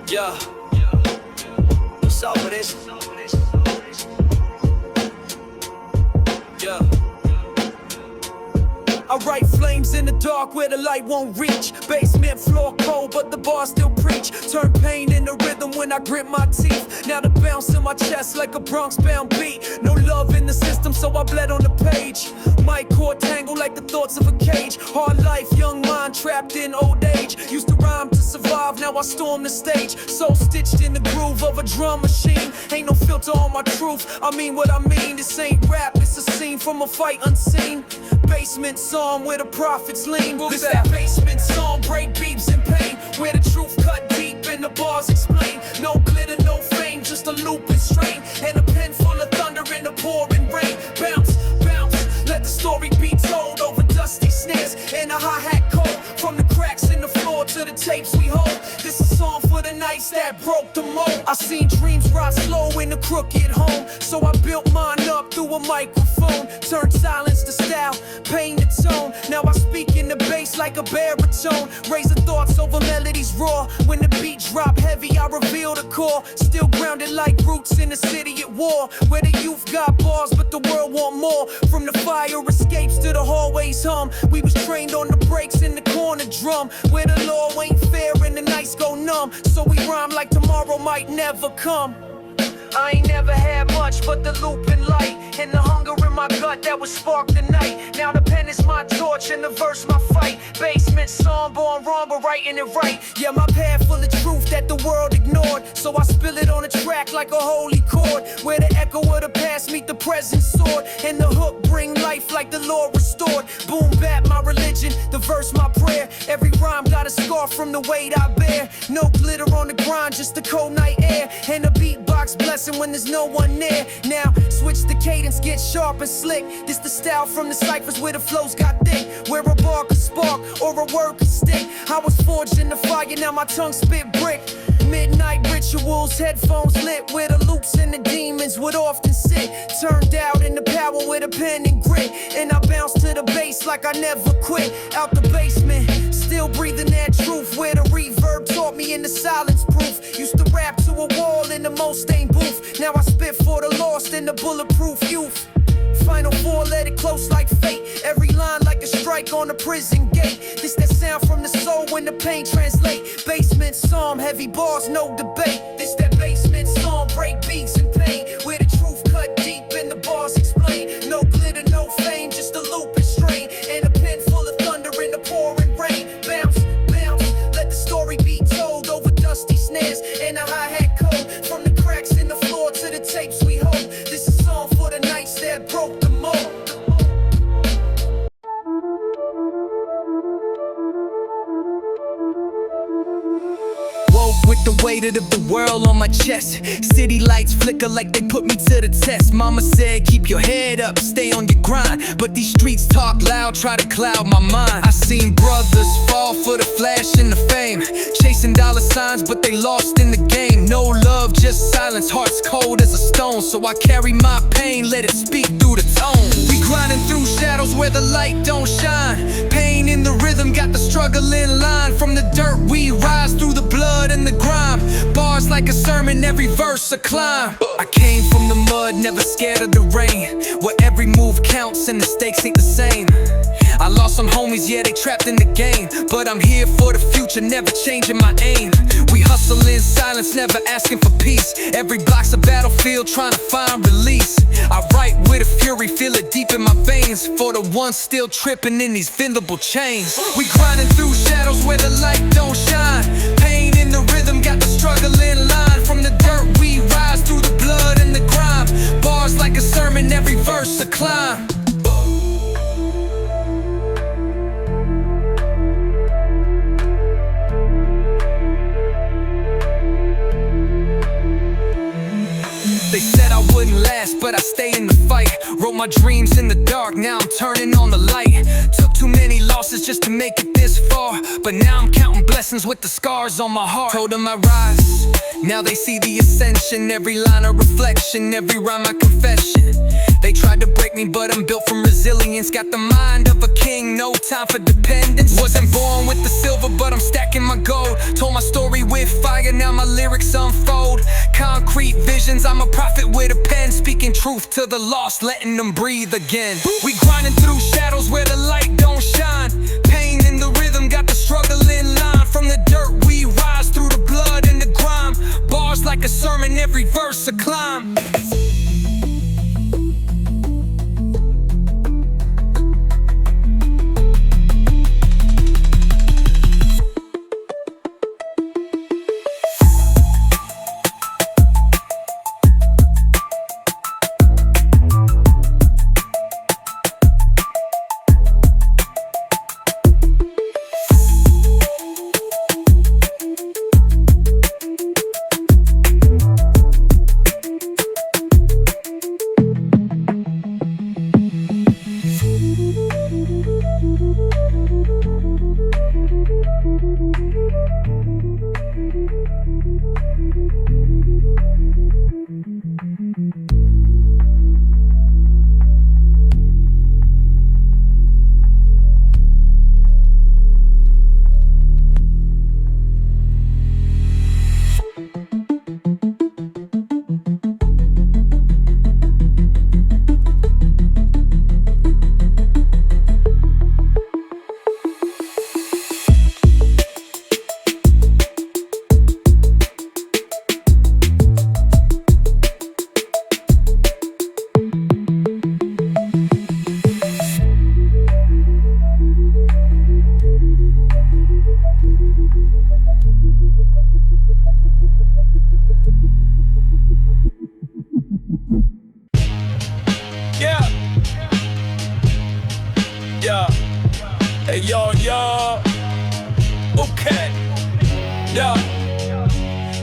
Yeah. What's up with this? Yeah. I write flames in the dark where the light won't reach. Basement floor cold, but the bars still preach. Turn pain into rhythm when I grit my teeth. Now the bounce in my chest like a Bronx-bound beat. No love in the system, so I bled on the page. My cord tangled like the thoughts of a cage. Hard life, young mind trapped in old age. Used to rhyme to survive, now I storm the stage. So stitched in the groove of a drum machine. Ain't no filter on my truth, I mean what I mean. This ain't rap, it's a scene from a fight unseen. Basement song where the prophets lean. This that basement song, break beeps in pain. Where the truth cut deep and the bars explain. No glitter, no fame, just a loop and strain. And a pen full of thunder in the pouring rain. Bounce, bounce, let the story be told over dusty snares. And a hi-hat cold from the cracks in the floor to the tapes we hold. This is a song for the nights that broke the mold. I seen dreams rot slow in the crooked home. So I built mine up through a microphone. Turned silence to style, pain to tone. Now I speak in the bass like a baritone. Raising thoughts over melodies raw. When the beat drop heavy, I reveal the core. Still grounded like roots in the city at war. Where the youth got bars, but the world want more. From the fire escapes to the hallways hum. We was trained on the breaks in the corner drum. Where the law ain't fair and the nights go numb. So we rhyme like tomorrow might never come. I ain't never had much but the loop and light. And the hunger in my gut that would spark the night. Now the pen is my torch and the verse my fight. Basement song, born wrong but writing it right. Yeah, my path full of truth that the world ignored. So I spill it on a track like a holy chord. Where the echo of the past meet the present sword. And the hook bring life like the Lord restored. Boom bap my religion, the verse my prayer. Every rhyme got a scar from the weight I bear. No glitter on the grind, just the cold night air. And a beatbox blessing when there's no one near. Now switch the cadence, get sharp and slick. This the style from the ciphers where the flows got thick. Where a bar could spark or a word could stick. I was forged in the fire, now my tongue spit brick. Midnight rituals, headphones lit. Where the loops and the demons would often sit. Turned out in the power with a pen and grit. And I bounce to the bass like I never quit. Out the basement, still breathing that truth. Where the reverb taught me in the silence proof. Used to rap to a wall in the most stained booth. Now I spit for the lost in the bulletproof youth. Final four, let it close like fate. Every line like a strike on a prison gate. This that sound from the soul when the pain translate. Basement song, heavy bars, no debate. This that basement song, break beats and pain. Where the truth cut deep and the bars explain. No glitter, no fame, just a loop and strain. And a pen full of thunder in the pouring rain. Bounce, bounce, let the story be told over dusty snares. And a hi-hat code from the cracks in the floor to the tapes we hold. This is a song for the nights that broke the mold. Woke with the weight of the world on my chest. City lights flicker like they put me to the test. Mama said keep your head up, stay on your grind. But these streets talk loud, try to cloud my mind. I seen brothers fall for the flash and the fame. Chasing dollar signs but they lost in the game. No love, just silence, hearts cold as a stone. So I carry my pain, let it speak through the tone. We grinding through shadows where the light don't shine. Pain in the rhythm, got the struggle in line. From the dirt we rise through the blood and the grime. Bars like a sermon, every verse a climb. I came from the mud, never scared of the rain. Where every move counts and the stakes ain't the same. I lost some homies, yeah, they trapped in the game, but I'm here for the future, never changing my aim. We hustle in silence, never asking for peace. Every block's a battlefield, trying to find release. I write with a fury, feel it deep in my veins, for the ones still tripping in these invisible chains. We grinding through shadows where the light don't shine. Pain in the rhythm, got the struggle in line. From the dirt we rise, through the blood and the grime. Bars like a sermon, every verse a climb. They said I wouldn't last, but I stay in the fight. Wrote my dreams in the dark, now I'm turning on the light. Took too many losses just to make it this far, but now I'm counting blessings with the scars on my heart. Told them I rise, now they see the ascension. Every line a reflection, every rhyme a confession. They tried to break me, but I'm built from resilience. Got the mind of a king, no time for dependence. Wasn't born with the silver, but I'm stacking my gold. Told my story with fire, now my lyrics unfold. Concrete visions, I'm a prophet with a pen, speaking truth to the lost, letting them breathe again. We grinding through shadows where the light don't shine. Pain in the rhythm, got the struggle in line. From the dirt we rise, through the blood and the grime. Bars like a sermon, every verse a climb. Hey, yo, okay, yeah.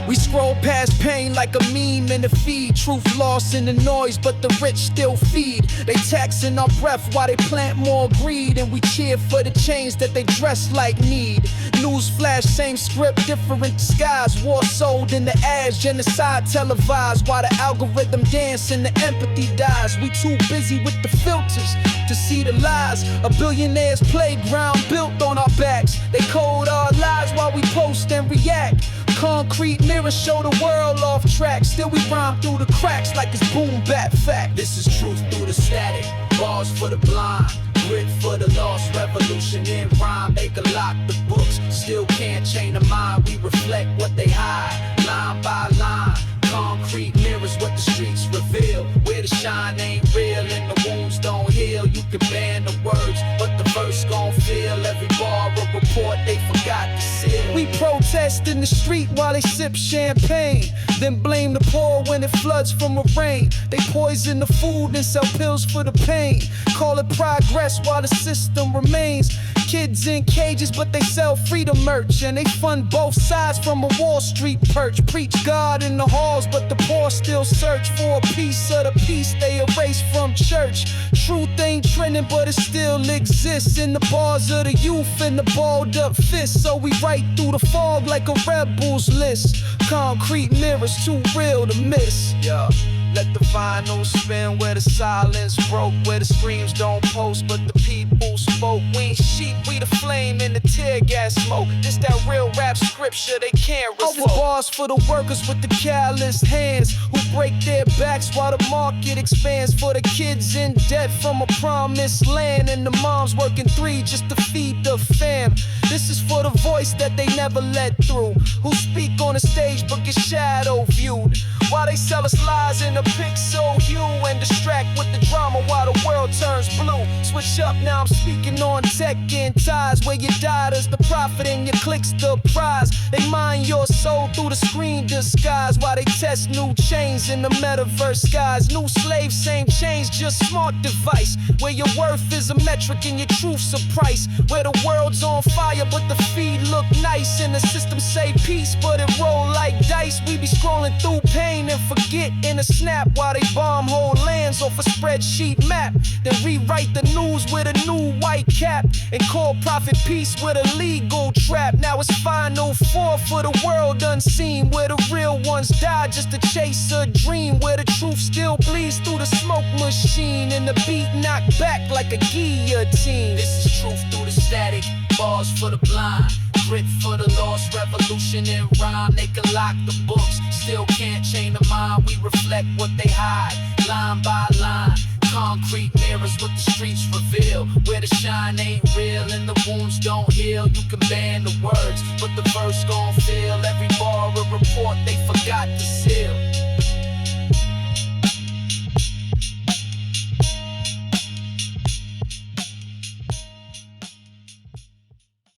We scroll past pain like a meme in the feed. Truth lost in the noise, but the rich still feed. They taxing our breath while they plant more greed, and we cheer for the change that they dress like need. Newsflash, same script, different disguise. War sold in the ads, genocide televised. While the algorithm dance and the empathy dies. We too busy with the filters to see the lies. A billionaire's playground built on our backs. They code our lives while we post and react. Concrete mirrors show the world off track. Still we rhyme through the cracks like it's boom bap fact. This is truth through the static. Bars for the blind, grit for the lost. Revolution in rhyme, they can lock the books. Still can't chain the mind, we reflect what they hide. Line by line, concrete mirrors what the streets reveal. Where the shine ain't real and the wounds don't heal. You can ban the words, but the verse gon' feel. Every bar a report they forgot to seal. We protest in the street while they sip champagne, then blame the poor when it floods from a rain. They poison the food and sell pills for the pain. Call it progress while the system remains. Kids in cages but they sell freedom merch, and they fund both sides from a Wall Street perch. Preach God in the halls but the poor still search for a piece of the peace they erase from church. Truth ain't trending but it still exists in the bars of the youth and the balled up fists. So we write through the fog like a rebels list. Concrete mirrors too real to miss. Yeah. Let the vinyl spin where the silence broke, where the screams don't post but the people speak. spoke. We ain't sheep, we the flame in the tear gas smoke. This that real rap scripture they can't revoke. Bars for the workers with the calloused hands who break their backs while the market expands. For the kids in debt from a promised land and the moms working 3 just to feed the fam. This is for the voice that they never let through, who speak on the stage but get shadow viewed, while they sell us lies in a pixel hue and distract with the drama while the world turns blue. Switch up, now I'm speaking on tech and ties, where your data's the profit and your clicks the prize. They mine your soul through the screen disguise while they test new chains in the metaverse skies. New slaves, same chains, just smart device, where your worth is a metric and your truth's a price. Where the world's on fire but the feed look nice and the system say peace but it roll like dice. We be scrolling through pain and forget in a snap while they bomb whole lands off a spreadsheet map. Then rewrite the news with a new white cap and call profit peace with a legal trap. Now it's final four for the world unseen, where the real ones die just to chase a dream, where the truth still bleeds through the smoke machine and the beat knocked back like a guillotine. This is truth through the static, bars for the blind, grit for the lost, revolution in rhyme. They can lock the books, still can't chain the mind. We reflect what they hide, line by line. Concrete mirrors what the streets reveal, where the shine ain't real and the wounds don't heal. You can ban the words, but the verse gon' feel every bar a report they forgot to seal.